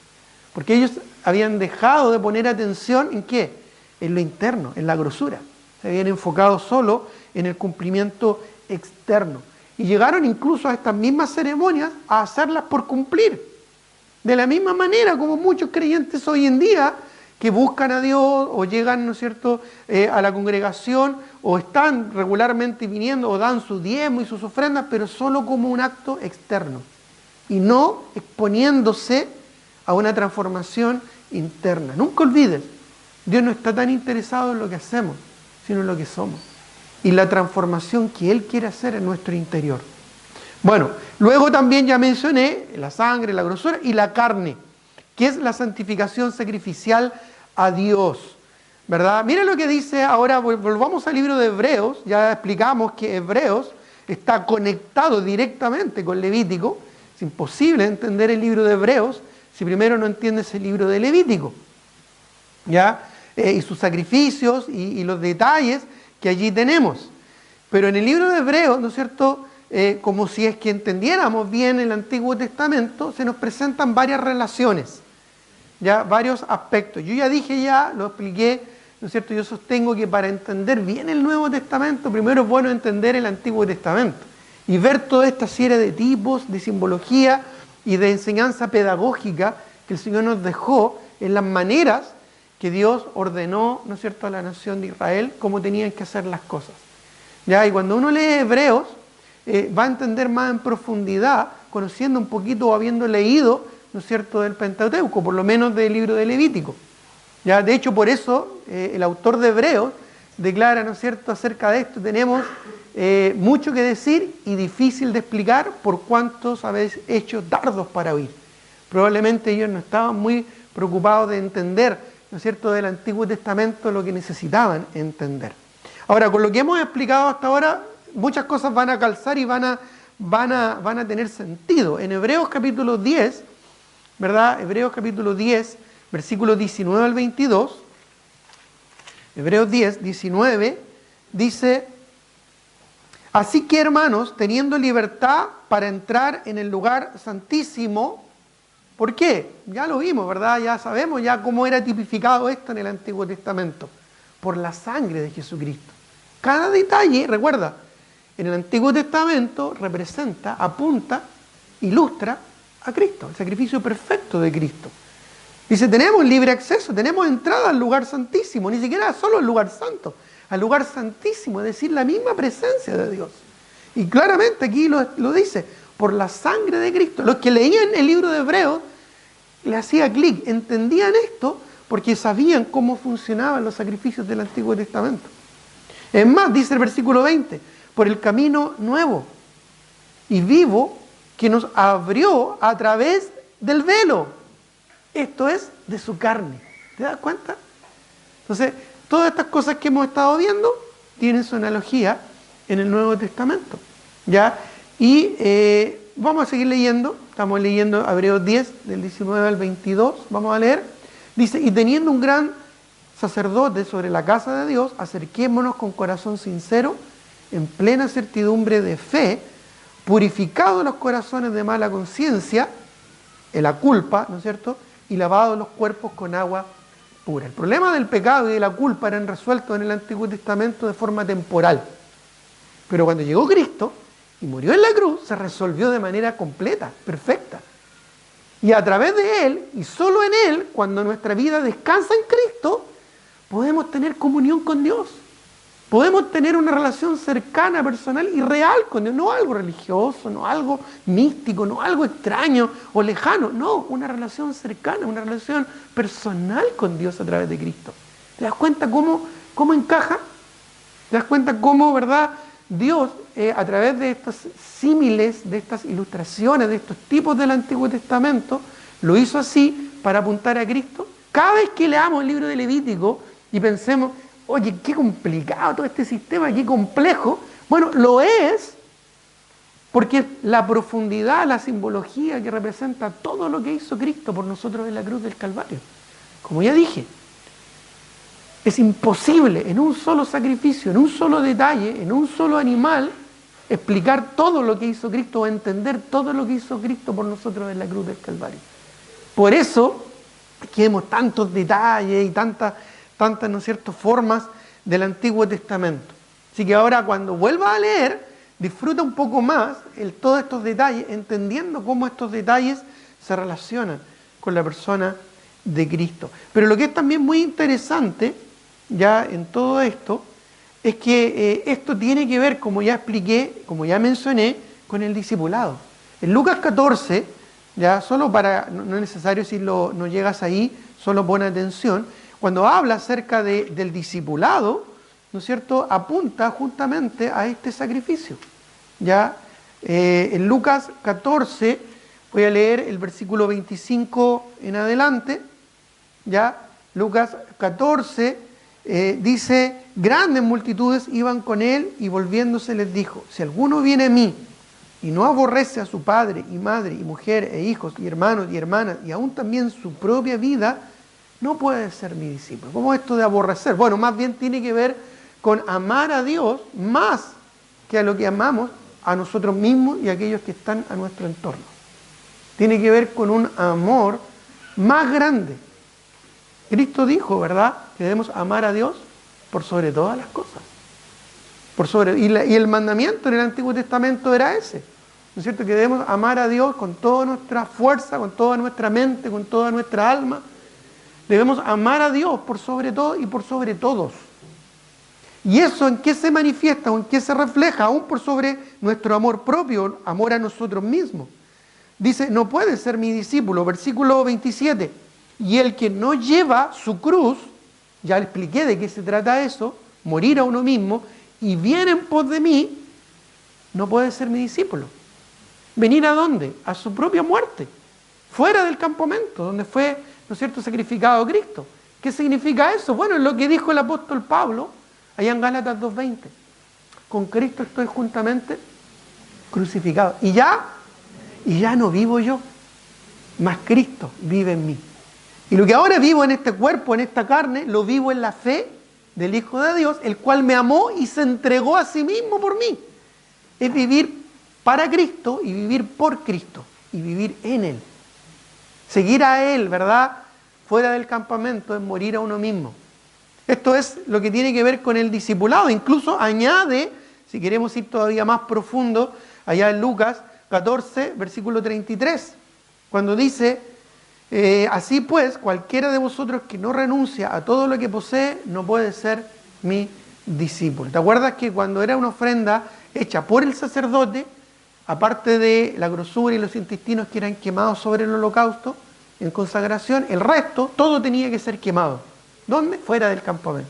Speaker 1: porque ellos habían dejado de poner atención ¿en qué? En lo interno, en la grosura. Se habían enfocado solo en el cumplimiento externo. Y llegaron incluso a estas mismas ceremonias a hacerlas por cumplir. De la misma manera como muchos creyentes hoy en día que buscan a Dios o llegan, ¿no es cierto?, a la congregación o están regularmente viniendo o dan su diezmo y sus ofrendas, pero solo como un acto externo y no exponiéndose a una transformación interna. Nunca olvides, Dios no está tan interesado en lo que hacemos, sino en lo que somos y la transformación que Él quiere hacer en nuestro interior. Bueno, luego también ya mencioné la sangre, la grosura y la carne, que es la santificación sacrificial a Dios, ¿verdad? Mira lo que dice, ahora volvamos al libro de Hebreos, ya explicamos que Hebreos está conectado directamente con Levítico. Es imposible entender el libro de Hebreos si primero no entiendes el libro de Levítico, ¿ya? Y sus sacrificios y los detalles que allí tenemos. Pero en el libro de Hebreos, ¿no es cierto?, como si es que entendiéramos bien el Antiguo Testamento, se nos presentan varias relaciones, ya varios aspectos. Yo ya dije, ya lo expliqué, ¿no es cierto? Yo sostengo que para entender bien el Nuevo Testamento, primero es bueno entender el Antiguo Testamento y ver toda esta serie de tipos, de simbología y de enseñanza pedagógica que el Señor nos dejó en las maneras que Dios ordenó, ¿no es cierto?, a la nación de Israel cómo tenían que hacer las cosas. ¿Ya? Y cuando uno lee Hebreos, va a entender más en profundidad, conociendo un poquito o habiendo leído, ¿no es cierto?, del Pentateuco, por lo menos del libro de Levítico. ¿Ya? De hecho, por eso el autor de Hebreos declara, ¿no es cierto?, acerca de esto, tenemos mucho que decir y difícil de explicar por cuantos habéis hecho dardos para oír. Probablemente ellos no estaban muy preocupados de entender, ¿no es cierto?, del Antiguo Testamento lo que necesitaban entender. Ahora, con lo que hemos explicado hasta ahora, muchas cosas van a calzar y van a tener sentido. En Hebreos capítulo 10, ¿verdad? Hebreos capítulo 10, versículos 19 al 22, Hebreos 10, 19, dice: así que, hermanos, teniendo libertad para entrar en el lugar santísimo. ¿Por qué? Ya lo vimos, ¿verdad? Ya sabemos ya cómo era tipificado esto en el Antiguo Testamento. Por la sangre de Jesucristo. Cada detalle, recuerda, en el Antiguo Testamento representa, apunta, ilustra a Cristo, el sacrificio perfecto de Cristo. Dice, tenemos libre acceso, tenemos entrada al lugar santísimo, ni siquiera solo al lugar santo, al lugar santísimo, es decir, la misma presencia de Dios. Y claramente aquí lo dice, por la sangre de Cristo. Los que leían el libro de Hebreos le hacía clic, entendían esto porque sabían cómo funcionaban los sacrificios del Antiguo Testamento. Es más, dice el versículo 20, por el camino nuevo y vivo que nos abrió a través del velo. Esto es de su carne. ¿Te das cuenta? Entonces, todas estas cosas que hemos estado viendo tienen su analogía en el Nuevo Testamento. ¿Ya? Y vamos a seguir leyendo. Estamos leyendo Hebreos 10, del 19 al 22. Vamos a leer. Dice, y teniendo un gran sacerdote sobre la casa de Dios, acerquémonos con corazón sincero, en plena certidumbre de fe, purificados los corazones de mala conciencia, en la culpa, ¿no es cierto?, y lavados los cuerpos con agua pura. El problema del pecado y de la culpa eran resueltos en el Antiguo Testamento de forma temporal. Pero cuando llegó Cristo y murió en la cruz, se resolvió de manera completa, perfecta. Y a través de Él, y solo en Él, cuando nuestra vida descansa en Cristo, podemos tener comunión con Dios. Podemos tener una relación cercana, personal y real con Dios. No algo religioso, no algo místico, no algo extraño o lejano. No, una relación cercana, una relación personal con Dios a través de Cristo. ¿Te das cuenta cómo encaja? ¿Te das cuenta cómo, verdad, Dios, a través de estos símiles, de estas ilustraciones, de estos tipos del Antiguo Testamento, lo hizo así para apuntar a Cristo? Cada vez que leamos el libro de Levítico y pensemos, oye, qué complicado todo este sistema, qué complejo. Bueno, lo es porque la profundidad, la simbología que representa todo lo que hizo Cristo por nosotros en la cruz del Calvario. Como ya dije, es imposible en un solo sacrificio, en un solo detalle, en un solo animal, explicar todo lo que hizo Cristo o entender todo lo que hizo Cristo por nosotros en la cruz del Calvario. Por eso, aquí vemos tantos detalles y tantas, ¿no es cierto?, formas del Antiguo Testamento. Así que ahora cuando vuelvas a leer, disfruta un poco más todos estos detalles, entendiendo cómo estos detalles se relacionan con la persona de Cristo. Pero lo que es también muy interesante, ya en todo esto, es que esto tiene que ver, como ya expliqué, como ya mencioné, con el discipulado. En Lucas 14, ya solo para, no es necesario si no llegas ahí, solo pon atención, cuando habla acerca del discipulado, ¿no es cierto?, apunta justamente a este sacrificio. Ya en Lucas 14, voy a leer el versículo 25 en adelante, ya Lucas 14 dice, grandes multitudes iban con él y volviéndose les dijo, si alguno viene a mí y no aborrece a su padre y madre y mujer e hijos y hermanos y hermanas y aún también su propia vida, no puede ser mi discípulo. ¿Cómo esto de aborrecer? Bueno, más bien tiene que ver con amar a Dios más que a lo que amamos a nosotros mismos y a aquellos que están a nuestro entorno. Tiene que ver con un amor más grande. Cristo dijo, ¿verdad?, que debemos amar a Dios por sobre todas las cosas. Y el mandamiento en el Antiguo Testamento era ese. ¿No es cierto? Que debemos amar a Dios con toda nuestra fuerza, con toda nuestra mente, con toda nuestra alma. Debemos amar a Dios por sobre todo y por sobre todos. ¿Y eso en qué se manifiesta o en qué se refleja? Aún por sobre nuestro amor propio, amor a nosotros mismos. Dice, no puede ser mi discípulo, versículo 27. Y el que no lleva su cruz, ya le expliqué de qué se trata eso, morir a uno mismo, y viene en pos de mí, no puede ser mi discípulo. ¿Venir a dónde? A su propia muerte, fuera del campamento, donde fue, ¿no es cierto?, sacrificado Cristo. ¿Qué significa eso? Bueno, es lo que dijo el apóstol Pablo, allá en Gálatas 2:20. Con Cristo estoy juntamente crucificado. Y ya no vivo yo, mas Cristo vive en mí. Y lo que ahora vivo en este cuerpo, en esta carne, lo vivo en la fe del Hijo de Dios, el cual me amó y se entregó a sí mismo por mí. Es vivir para Cristo y vivir por Cristo y vivir en Él. Seguir a Él, ¿verdad?, fuera del campamento es morir a uno mismo. Esto es lo que tiene que ver con el discipulado. Incluso añade, si queremos ir todavía más profundo, allá en Lucas 14, versículo 33, cuando dice, así pues, cualquiera de vosotros que no renuncia a todo lo que posee, no puede ser mi discípulo. ¿Te acuerdas que cuando era una ofrenda hecha por el sacerdote, aparte de la grosura y los intestinos que eran quemados sobre el holocausto, en consagración, el resto, todo tenía que ser quemado. ¿Dónde? Fuera del campamento.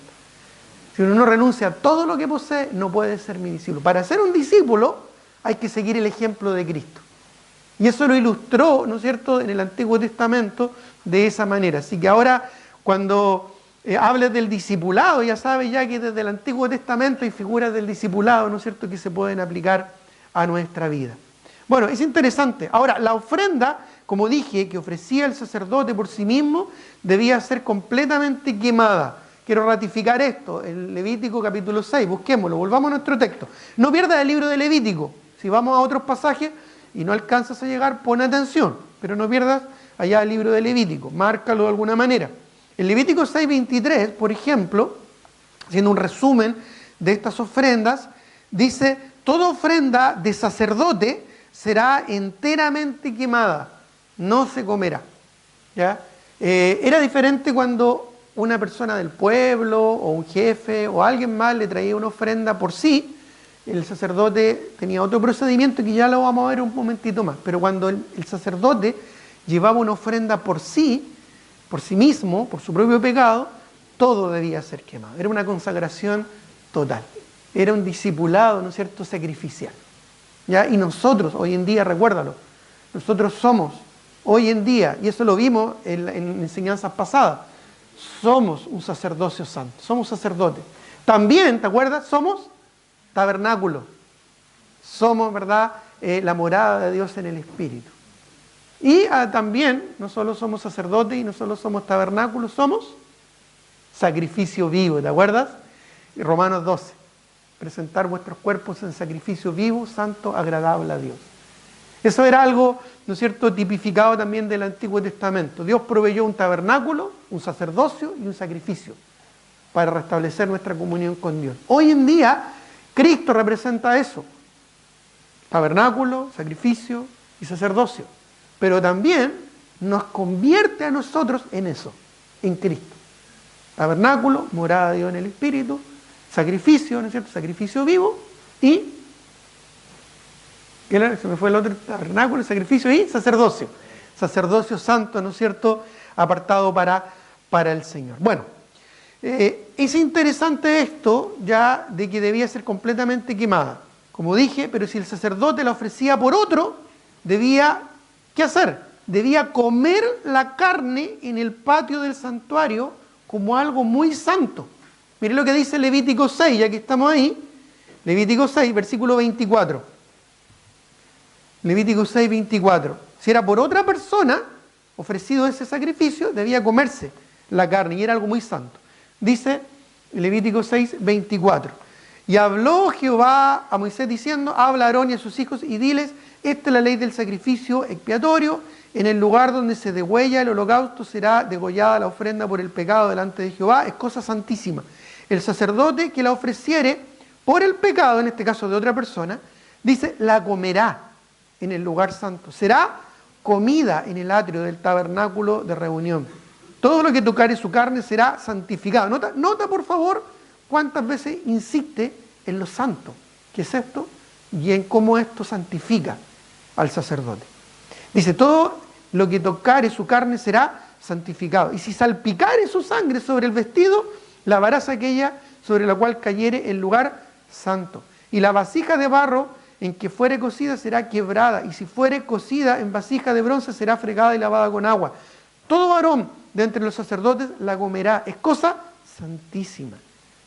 Speaker 1: Si uno no renuncia a todo lo que posee, no puede ser mi discípulo. Para ser un discípulo hay que seguir el ejemplo de Cristo. Y eso lo ilustró, ¿no es cierto?, en el Antiguo Testamento de esa manera. Así que ahora, cuando hables del discipulado, ya sabes ya que desde el Antiguo Testamento hay figuras del discipulado, ¿no es cierto?, que se pueden aplicar a nuestra vida. Bueno, es interesante. Ahora, la ofrenda, como dije, que ofrecía el sacerdote por sí mismo, debía ser completamente quemada. Quiero ratificar esto, en Levítico capítulo 6, busquémoslo, volvamos a nuestro texto. No pierdas el libro de Levítico. Si vamos a otros pasajes y no alcanzas a llegar, pon atención, pero no pierdas allá el libro de Levítico, márcalo de alguna manera. En Levítico 6:23, por ejemplo, haciendo un resumen de estas ofrendas, dice: toda ofrenda de sacerdote será enteramente quemada, no se comerá. ¿Ya? Era diferente cuando una persona del pueblo o un jefe o alguien más le traía una ofrenda por sí. El sacerdote tenía otro procedimiento que ya lo vamos a ver un momentito más, pero cuando el sacerdote llevaba una ofrenda por sí mismo, por su propio pecado, todo debía ser quemado. Era una consagración total, era un discipulado, ¿no es cierto?, sacrificial. ¿Ya? Y nosotros, hoy en día, recuérdalo, nosotros somos, hoy en día, y eso lo vimos en enseñanzas pasadas, somos un sacerdocio santo, somos sacerdotes. También, ¿te acuerdas? Somos tabernáculo. Somos, ¿verdad?, la morada de Dios en el Espíritu. Y también, no solo somos sacerdotes y no solo somos tabernáculo, somos sacrificio vivo, ¿te acuerdas? Romanos 12. Presentar vuestros cuerpos en sacrificio vivo, santo, agradable a Dios. Eso era algo, ¿no es cierto?, tipificado también del Antiguo Testamento. Dios proveyó un tabernáculo, un sacerdocio y un sacrificio para restablecer nuestra comunión con Dios. Hoy en día, Cristo representa eso: tabernáculo, sacrificio y sacerdocio. Pero también nos convierte a nosotros en eso, en Cristo. Tabernáculo, morada de Dios en el Espíritu, sacrificio, ¿no es cierto?, sacrificio vivo, y se me fue el otro, tabernáculo, sacrificio y sacerdocio. Sacerdocio santo, ¿no es cierto?, apartado para el Señor. Bueno, es interesante esto ya de que debía ser completamente quemada. Como dije, pero si el sacerdote la ofrecía por otro, debía, ¿qué hacer? Debía comer la carne en el patio del santuario como algo muy santo. Miren lo que dice Levítico 6, ya que estamos ahí. Levítico 6, versículo 24. Levítico 6, 24. Si era por otra persona ofrecido ese sacrificio, debía comerse la carne y era algo muy santo. Dice Levítico 6, 24. Y habló Jehová a Moisés diciendo: habla a Aarón y a sus hijos y diles: esta es la ley del sacrificio expiatorio. En el lugar donde se degüella el holocausto será degollada la ofrenda por el pecado delante de Jehová. Es cosa santísima. El sacerdote que la ofreciere por el pecado, en este caso de otra persona, dice, la comerá en el lugar santo. Será comida en el atrio del tabernáculo de reunión. Todo lo que tocare su carne será santificado. Nota por favor cuántas veces insiste en lo santo, que es esto, y en cómo esto santifica al sacerdote. Dice, todo lo que tocare su carne será santificado. Y si salpicare su sangre sobre el vestido, lavarás aquella sobre la cual cayere el lugar santo. Y la vasija de barro en que fuere cocida será quebrada, y si fuere cocida en vasija de bronce será fregada y lavada con agua. Todo varón de entre los sacerdotes la comerá, es cosa santísima.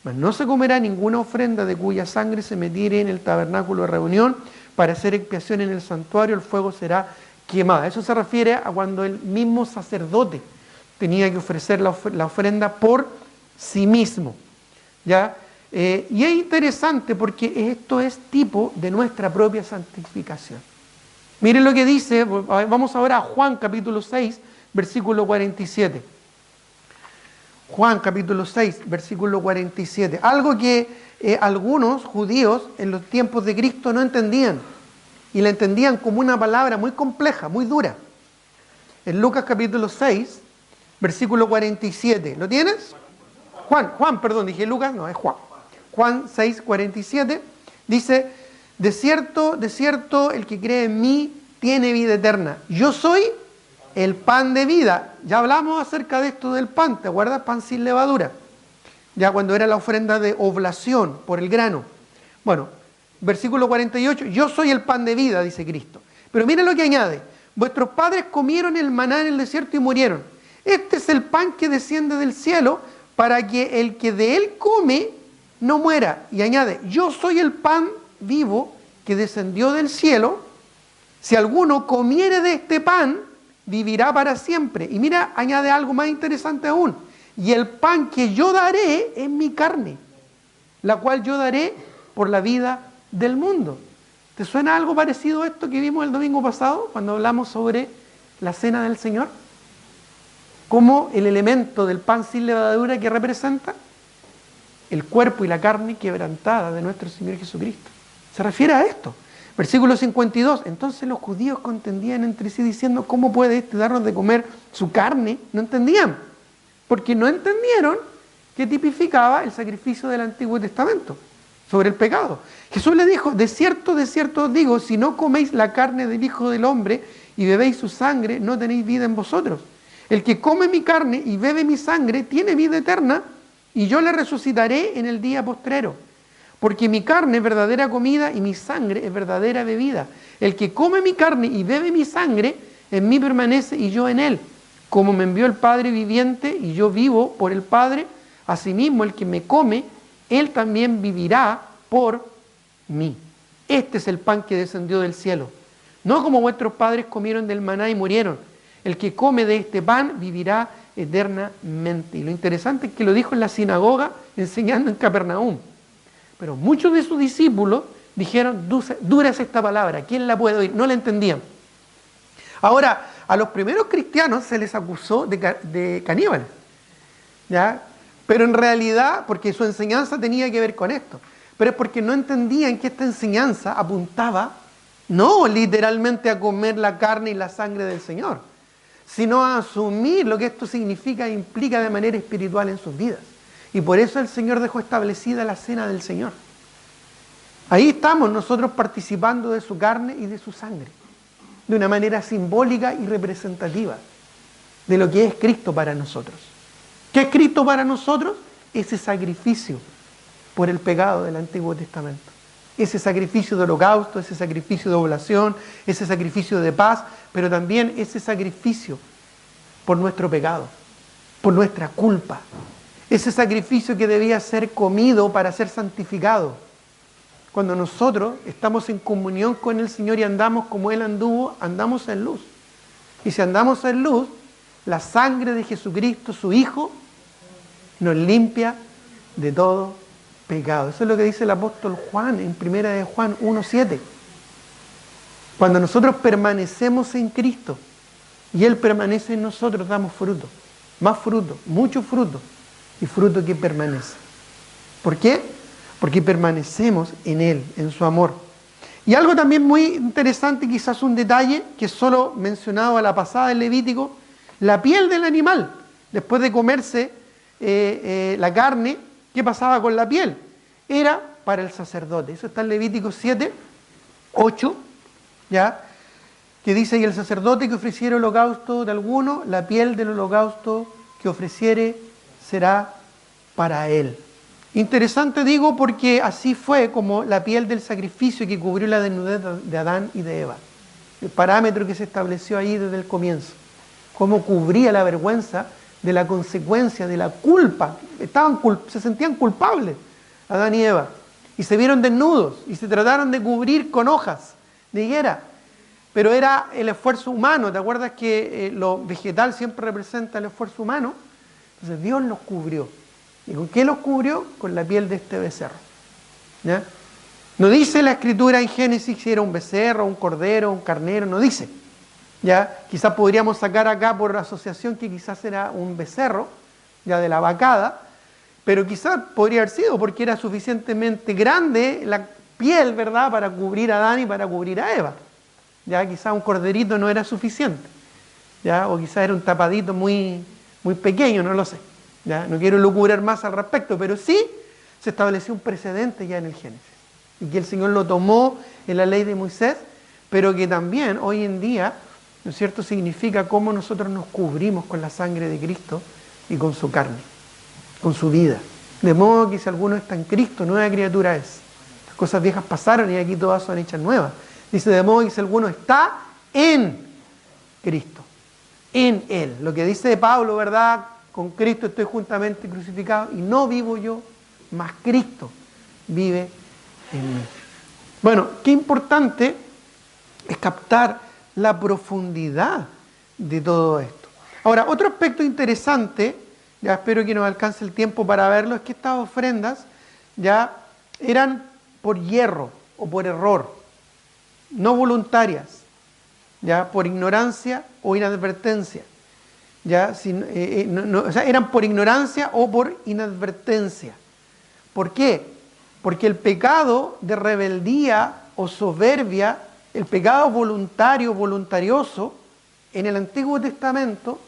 Speaker 1: Mas no se comerá ninguna ofrenda de cuya sangre se metiere en el tabernáculo de reunión para hacer expiación en el santuario, el fuego será quemada. Eso se refiere a cuando el mismo sacerdote tenía que ofrecer la ofrenda por sí mismo. ¿Ya? Y es interesante porque esto es tipo de nuestra propia santificación. Miren lo que dice, vamos ahora a Juan capítulo 6, versículo 47. Juan capítulo 6, versículo 47. Algo que algunos judíos en los tiempos de Cristo no entendían. Y la entendían como una palabra muy compleja, muy dura. En Lucas capítulo 6, versículo 47. ¿Lo tienes? Juan, perdón, dije Lucas, no, es Juan. Juan 6, 47 dice, de cierto, el que cree en mí tiene vida eterna. Yo soy el pan de vida. Ya hablamos acerca de esto del pan, ¿te acuerdas? Pan sin levadura. Ya cuando era la ofrenda de oblación por el grano. Bueno, versículo 48, yo soy el pan de vida, dice Cristo. Pero mira lo que añade. Vuestros padres comieron el maná en el desierto y murieron. Este es el pan que desciende del cielo para que el que de él come no muera. Y añade, yo soy el pan vivo que descendió del cielo. Si alguno comiere de este pan, vivirá para siempre. Y mira, añade algo más interesante aún. Y el pan que yo daré es mi carne, la cual yo daré por la vida del mundo. ¿Te suena algo parecido a esto que vimos el domingo pasado, cuando hablamos sobre la cena del Señor? Como el elemento del pan sin levadura que representa el cuerpo y la carne quebrantada de nuestro Señor Jesucristo. Se refiere a esto. Versículo 52. Entonces los judíos contendían entre sí diciendo, ¿cómo puede este darnos de comer su carne? No entendían. Porque no entendieron qué tipificaba el sacrificio del Antiguo Testamento sobre el pecado. Jesús le dijo, de cierto os digo, si no coméis la carne del Hijo del Hombre y bebéis su sangre, no tenéis vida en vosotros. El que come mi carne y bebe mi sangre tiene vida eterna, y yo le resucitaré en el día postrero. Porque mi carne es verdadera comida y mi sangre es verdadera bebida. El que come mi carne y bebe mi sangre, en mí permanece y yo en él. Como me envió el Padre viviente y yo vivo por el Padre, asimismo el que me come, él también vivirá por mí. Este es el pan que descendió del cielo. No como vuestros padres comieron del maná y murieron. El que come de este pan vivirá eternamente. Y lo interesante es que lo dijo en la sinagoga, enseñando en Capernaum. Pero muchos de sus discípulos dijeron, dura es esta palabra, ¿quién la puede oír? No la entendían. Ahora, a los primeros cristianos se les acusó de caníbales, ¿ya? Pero en realidad, porque su enseñanza tenía que ver con esto, pero es porque no entendían que esta enseñanza apuntaba no literalmente a comer la carne y la sangre del Señor, sino a asumir lo que esto significa e implica de manera espiritual en sus vidas. Y por eso el Señor dejó establecida la cena del Señor. Ahí estamos nosotros participando de su carne y de su sangre, de una manera simbólica y representativa de lo que es Cristo para nosotros. ¿Qué es Cristo para nosotros? Ese sacrificio por el pecado del Antiguo Testamento. Ese sacrificio de holocausto, ese sacrificio de oblación, ese sacrificio de paz, pero también ese sacrificio por nuestro pecado, por nuestra culpa. Ese sacrificio que debía ser comido para ser santificado. Cuando nosotros estamos en comunión con el Señor y andamos como Él anduvo, andamos en luz. Y si andamos en luz, la sangre de Jesucristo, su Hijo, nos limpia de todo pecado. Eso es lo que dice el apóstol Juan en 1 de Juan 1:7. Cuando nosotros permanecemos en Cristo y Él permanece en nosotros, damos fruto. Más fruto, mucho fruto. Y fruto que permanece. ¿Por qué? Porque permanecemos en Él, en su amor. Y algo también muy interesante, quizás un detalle, que solo mencionado a la pasada en Levítico, la piel del animal, después de comerse la carne, ¿qué pasaba con la piel? Era para el sacerdote. Eso está en Levítico 7:8, ¿ya? Que dice, y el sacerdote que ofreciere holocausto de alguno, la piel del holocausto que ofreciere será para él. Interesante digo porque así fue como la piel del sacrificio que cubrió la desnudez de Adán y de Eva. El parámetro que se estableció ahí desde el comienzo. Cómo cubría la vergüenza de la consecuencia, de la culpa. Se sentían culpables Adán y Eva. Y se vieron desnudos y se trataron de cubrir con hojas de higuera. Pero era el esfuerzo humano. ¿Te acuerdas que lo vegetal siempre representa el esfuerzo humano? Entonces Dios los cubrió. ¿Y con qué los cubrió? Con la piel de este becerro. ¿Ya? No dice la Escritura en Génesis si era un becerro, un cordero, un carnero, no dice. ¿Ya? Quizás podríamos sacar acá por asociación que quizás era un becerro, ya de la vacada, pero quizás podría haber sido porque era suficientemente grande la piel, ¿verdad?, para cubrir a Adán y para cubrir a Eva. Ya quizás un corderito no era suficiente, ¿ya? O quizás era un tapadito muy pequeño, no lo sé. ¿Ya? No quiero lucubrar más al respecto, pero sí se estableció un precedente ya en el Génesis. y que el Señor lo tomó en la ley de Moisés, pero que también hoy en día, ¿no es cierto?, significa cómo nosotros nos cubrimos con la sangre de Cristo y con su carne, con su vida. De modo que si alguno está en Cristo, nueva criatura es. Las cosas viejas pasaron y aquí todas son hechas nuevas. Dice, de modo que si alguno está en Cristo, en Él. Lo que dice Pablo, ¿verdad? Con Cristo estoy juntamente crucificado y no vivo yo, mas Cristo vive en mí. Bueno, qué importante es captar la profundidad de todo esto. Ahora, otro aspecto interesante, ya espero que nos alcance el tiempo para verlo, es que estas ofrendas ya eran por hierro o por error, no voluntarias, ya por ignorancia o inadvertencia. Ya, o sea, eran por ignorancia o por inadvertencia. ¿Por qué? Porque el pecado de rebeldía o soberbia, el pecado voluntario, voluntarioso, en el Antiguo Testamento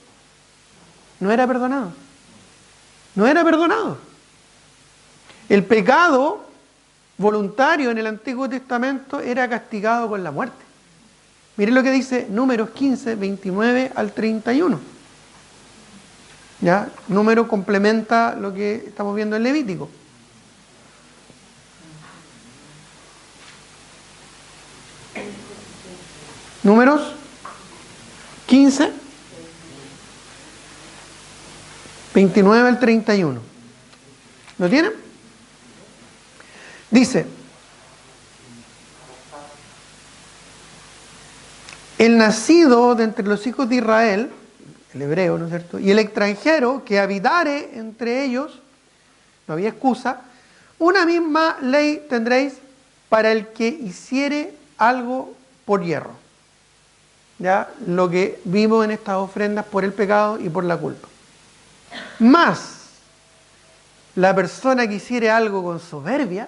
Speaker 1: no era perdonado. No era perdonado. El pecado voluntario en el Antiguo Testamento era castigado con la muerte. Miren lo que dice Números 15, 29 al 31. ¿Ya? Número complementa lo que estamos viendo en Levítico. Números 15, 29 al 31. ¿Lo tienen? Dice, el nacido de entre los hijos de Israel, el hebreo, ¿no es cierto?, y el extranjero que habitare entre ellos, no había excusa, una misma ley tendréis para el que hiciere algo por hierro. ¿Ya? Lo que vimos en estas ofrendas por el pecado y por la culpa. Más la persona que hiciere algo con soberbia,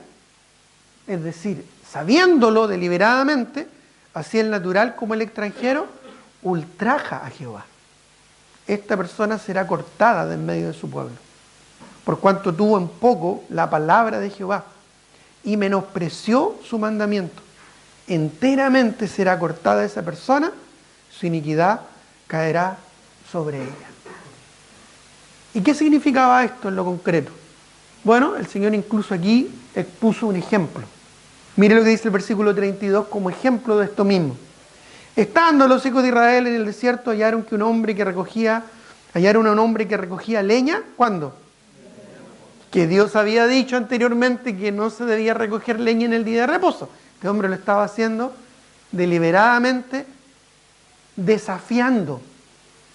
Speaker 1: es decir, sabiéndolo deliberadamente, así el natural como el extranjero, ultraja a Jehová. Esta persona será cortada de en medio de su pueblo, por cuanto tuvo en poco la palabra de Jehová y menospreció su mandamiento. Enteramente será cortada esa persona, su iniquidad caerá sobre ella. ¿Y qué significaba esto en lo concreto? Bueno, el Señor incluso aquí expuso un ejemplo. Mire lo que dice el versículo 32 como ejemplo de esto mismo. Estando los hijos de Israel en el desierto, hallaron un hombre que recogía leña. ¿Cuándo? Que Dios había dicho anteriormente que no se debía recoger leña en el día de reposo. Este hombre lo estaba haciendo deliberadamente, desafiando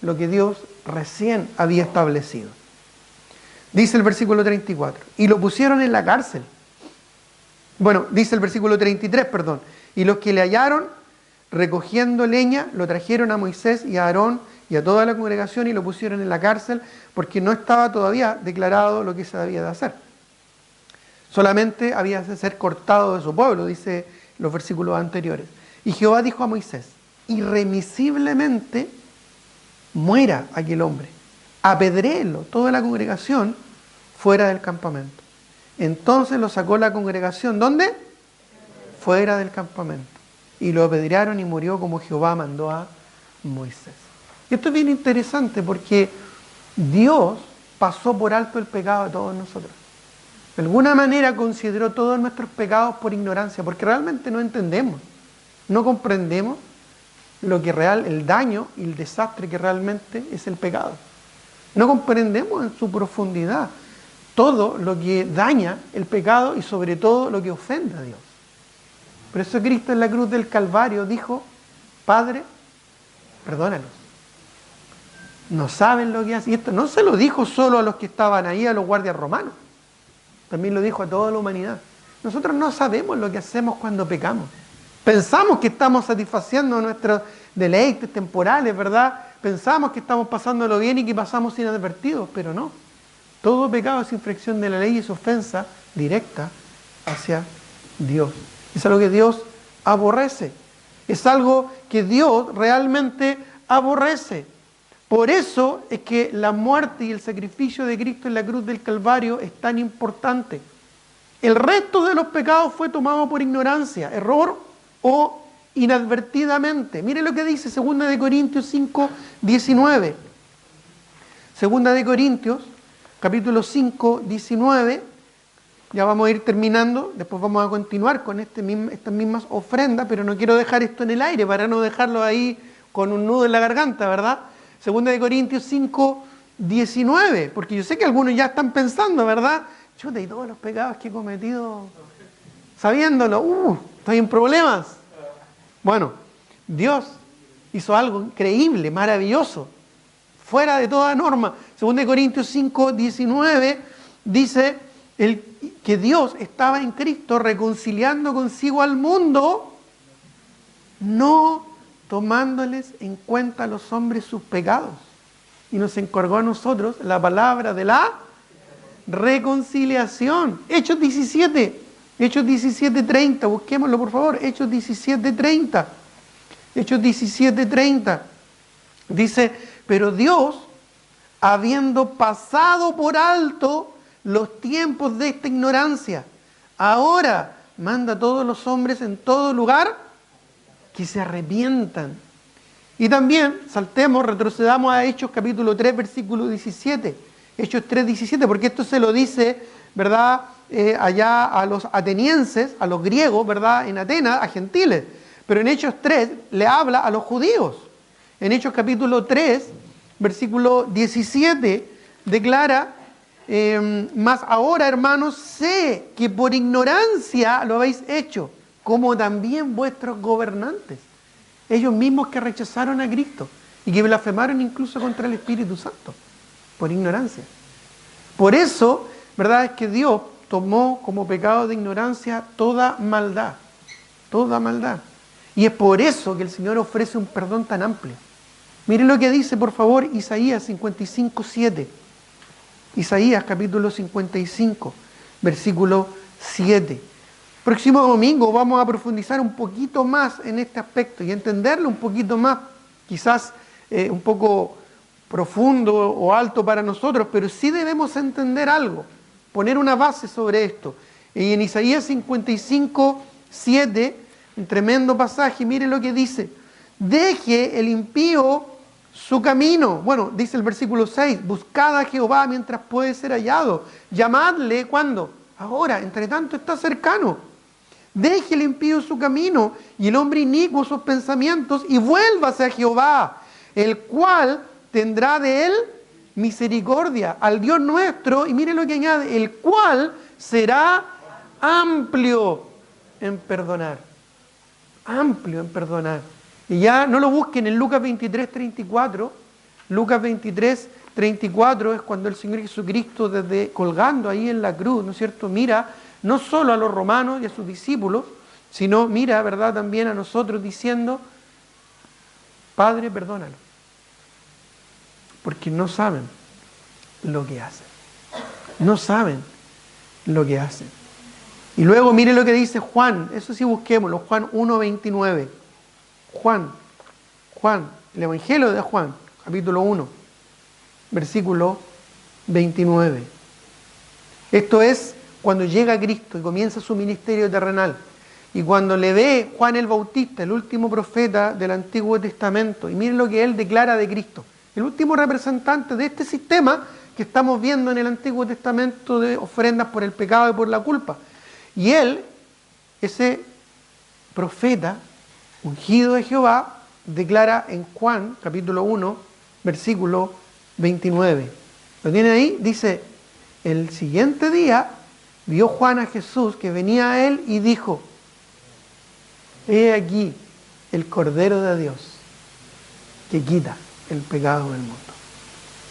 Speaker 1: lo que Dios recién había establecido. Dice el versículo 34, y lo pusieron en la cárcel. Bueno, dice el versículo 33, perdón. Y los que le hallaron recogiendo leña, lo trajeron a Moisés y a Aarón y a toda la congregación y lo pusieron en la cárcel porque no estaba todavía declarado lo que se debía de hacer. Solamente había de ser cortado de su pueblo, dice los versículos anteriores. Y Jehová dijo a Moisés, irremisiblemente muera aquel hombre, apedréelo toda la congregación fuera del campamento. Entonces lo sacó la congregación, ¿dónde? Fuera del campamento. Y lo apedrearon y murió como Jehová mandó a Moisés. Y esto es bien interesante porque Dios pasó por alto el pecado de todos nosotros. De alguna manera consideró todos nuestros pecados por ignorancia, porque realmente no entendemos, no comprendemos el daño y el desastre que realmente es el pecado. No comprendemos en su profundidad todo lo que daña el pecado y sobre todo lo que ofende a Dios. Por eso Cristo en la cruz del Calvario dijo, Padre, perdónalos. No saben lo que hacen. Y esto no se lo dijo solo a los que estaban ahí, a los guardias romanos. También lo dijo a toda la humanidad. Nosotros no sabemos lo que hacemos cuando pecamos. Pensamos que estamos satisfaciendo nuestros deleites temporales, ¿verdad? Pensamos que estamos pasándolo bien y que pasamos inadvertidos, pero no. Todo pecado es infracción de la ley y es ofensa directa hacia Dios. Es algo que Dios aborrece. Es algo que Dios realmente aborrece. Por eso es que la muerte y el sacrificio de Cristo en la cruz del Calvario es tan importante. El resto de los pecados fue tomado por ignorancia, error o inadvertidamente. Mire lo que dice 2 de Corintios 5, 19. 2 de Corintios, capítulo 5, 19. Ya vamos a ir terminando, después vamos a continuar con estas mismas ofrendas, pero no quiero dejar esto en el aire para no dejarlo ahí con un nudo en la garganta, ¿verdad? 2 de Corintios 5, 19, porque yo sé que algunos ya están pensando, ¿verdad? Chuta, y todos los pecados que he cometido, sabiéndolo, estoy en problemas. Bueno, Dios hizo algo increíble, maravilloso, fuera de toda norma. 2 de Corintios 5, 19 dice que Dios estaba en Cristo reconciliando consigo al mundo, no tomándoles en cuenta a los hombres sus pecados. Y nos encargó a nosotros la palabra de la reconciliación. Hechos 17:30, busquémoslo por favor. Hechos 17:30. Hechos 17:30. Dice, pero Dios, habiendo pasado por alto los tiempos de esta ignorancia, ahora manda a todos los hombres en todo lugar que se arrepientan. Y también retrocedamos a Hechos capítulo 3, versículo 17. Hechos 3, 17, porque esto se lo dice, ¿verdad? Allá a los atenienses, a los griegos, ¿verdad? En Atenas, a gentiles. Pero en Hechos 3 le habla a los judíos. En Hechos capítulo 3, versículo 17, declara, mas ahora, hermanos, sé que por ignorancia lo habéis hecho, como también vuestros gobernantes, ellos mismos que rechazaron a Cristo y que blasfemaron incluso contra el Espíritu Santo, por ignorancia. Por eso, ¿verdad? Es que Dios tomó como pecado de ignorancia toda maldad, toda maldad. Y es por eso que el Señor ofrece un perdón tan amplio. Miren lo que dice, por favor, Isaías 55, 7. Isaías capítulo 55, versículo 7. Próximo domingo vamos a profundizar un poquito más en este aspecto y entenderlo un poquito más, quizás un poco profundo o alto para nosotros, pero sí debemos entender algo, poner una base sobre esto. Y en Isaías 55, 7, un tremendo pasaje, mire lo que dice: deje el impío su camino. Bueno, dice el versículo 6, buscad a Jehová mientras puede ser hallado. Llamadle, ¿cuándo? Ahora, entre tanto está cercano. Deje el impío su camino y el hombre inicuo sus pensamientos y vuélvase a Jehová, el cual tendrá de él misericordia, al Dios nuestro, y mire lo que añade, el cual será amplio en perdonar. Amplio en perdonar. Y ya no lo busquen en Lucas 23:34. Lucas 23:34 es cuando el Señor Jesucristo, desde colgando ahí en la cruz, ¿no es cierto?, mira no solo a los romanos y a sus discípulos, sino mira, ¿verdad?, también a nosotros diciendo: Padre, perdónalo, porque no saben lo que hacen. No saben lo que hacen. Y luego mire lo que dice Juan, eso sí busquémoslo, Juan 1:29. Juan, el Evangelio de Juan, capítulo 1, versículo 29. Esto es cuando llega Cristo y comienza su ministerio terrenal. Y cuando le ve Juan el Bautista, el último profeta del Antiguo Testamento, y miren lo que él declara de Cristo, el último representante de este sistema que estamos viendo en el Antiguo Testamento de ofrendas por el pecado y por la culpa. Y él, ese profeta ungido de Jehová, declara en Juan, capítulo 1, versículo 29. ¿Lo tiene ahí? Dice: el siguiente día vio Juan a Jesús que venía a él y dijo: he aquí el Cordero de Dios que quita el pecado del mundo.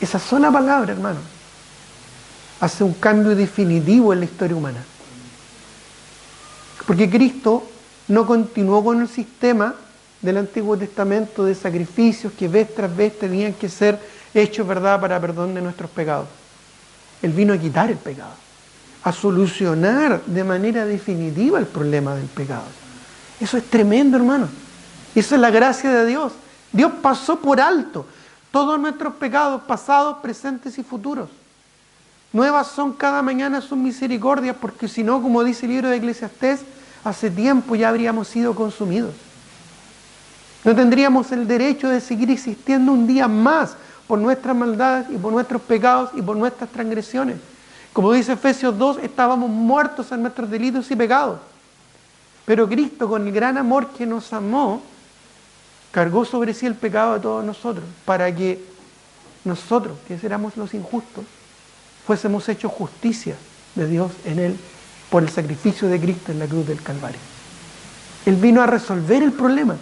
Speaker 1: Esa sola palabra, hermano, hace un cambio definitivo en la historia humana. Porque Cristo no continuó con el sistema del Antiguo Testamento de sacrificios que vez tras vez tenían que ser hechos, ¿verdad?, para perdón de nuestros pecados. Él vino a quitar el pecado, a solucionar de manera definitiva el problema del pecado. Eso es tremendo, hermano. Eso es la gracia de Dios. Dios pasó por alto todos nuestros pecados pasados, presentes y futuros. Nuevas son cada mañana sus misericordias, porque si no, como dice el libro de Eclesiastés, hace tiempo ya habríamos sido consumidos. No tendríamos el derecho de seguir existiendo un día más por nuestras maldades y por nuestros pecados y por nuestras transgresiones. Como dice Efesios 2, estábamos muertos en nuestros delitos y pecados. Pero Cristo, con el gran amor que nos amó, cargó sobre sí el pecado de todos nosotros, para que nosotros, que éramos los injustos, fuésemos hechos justicia de Dios en Él por el sacrificio de Cristo en la cruz del Calvario. Él vino a resolver el problema.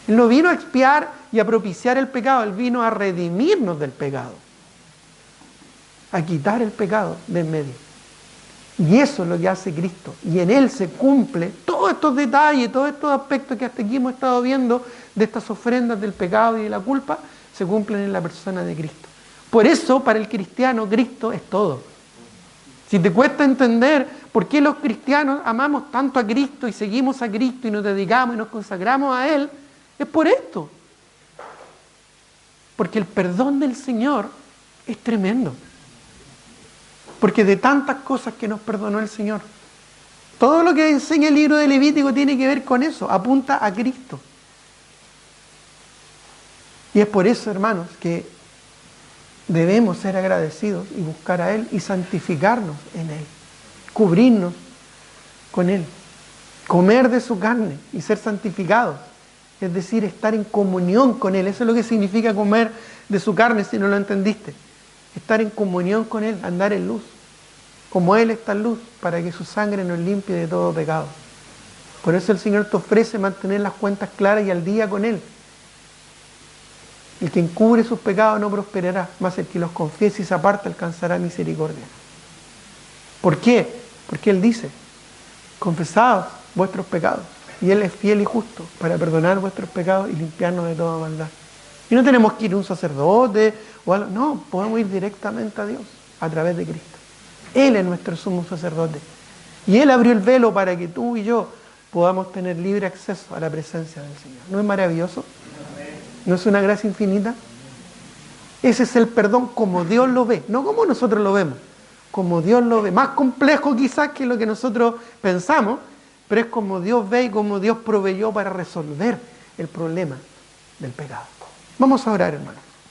Speaker 1: Él no vino a expiar y a propiciar el pecado, Él vino a redimirnos del pecado, a quitar el pecado de en medio. Y eso es lo que hace Cristo. Y en Él se cumple todos estos detalles, todos estos aspectos que hasta aquí hemos estado viendo de estas ofrendas del pecado y de la culpa, se cumplen en la persona de Cristo. Por eso, para el cristiano, Cristo es todo. Si te cuesta entender por qué los cristianos amamos tanto a Cristo y seguimos a Cristo y nos dedicamos y nos consagramos a Él, es por esto. Porque el perdón del Señor es tremendo. Porque de tantas cosas que nos perdonó el Señor, todo lo que enseña el libro de Levítico tiene que ver con eso, apunta a Cristo. Y es por eso, hermanos, que debemos ser agradecidos y buscar a Él y santificarnos en Él, cubrirnos con Él, comer de su carne y ser santificados, es decir, estar en comunión con Él. Eso es lo que significa comer de su carne, si no lo entendiste. Estar en comunión con Él, andar en luz, como Él está en luz, para que su sangre nos limpie de todo pecado. Por eso el Señor te ofrece mantener las cuentas claras y al día con Él. El que encubre sus pecados no prosperará, mas el que los confiese y se aparta alcanzará misericordia. ¿Por qué? Porque Él dice, confesaos vuestros pecados, y Él es fiel y justo para perdonar vuestros pecados y limpiarnos de toda maldad. Y no tenemos que ir a un sacerdote o algo, no, podemos ir directamente a Dios a través de Cristo. Él es nuestro sumo sacerdote. Y Él abrió el velo para que tú y yo podamos tener libre acceso a la presencia del Señor. ¿No es maravilloso? ¿No es una gracia infinita? Ese es el perdón como Dios lo ve, no como nosotros lo vemos, como Dios lo ve. Más complejo quizás que lo que nosotros pensamos, pero es como Dios ve y como Dios proveyó para resolver el problema del pecado. Vamos a orar, hermanos.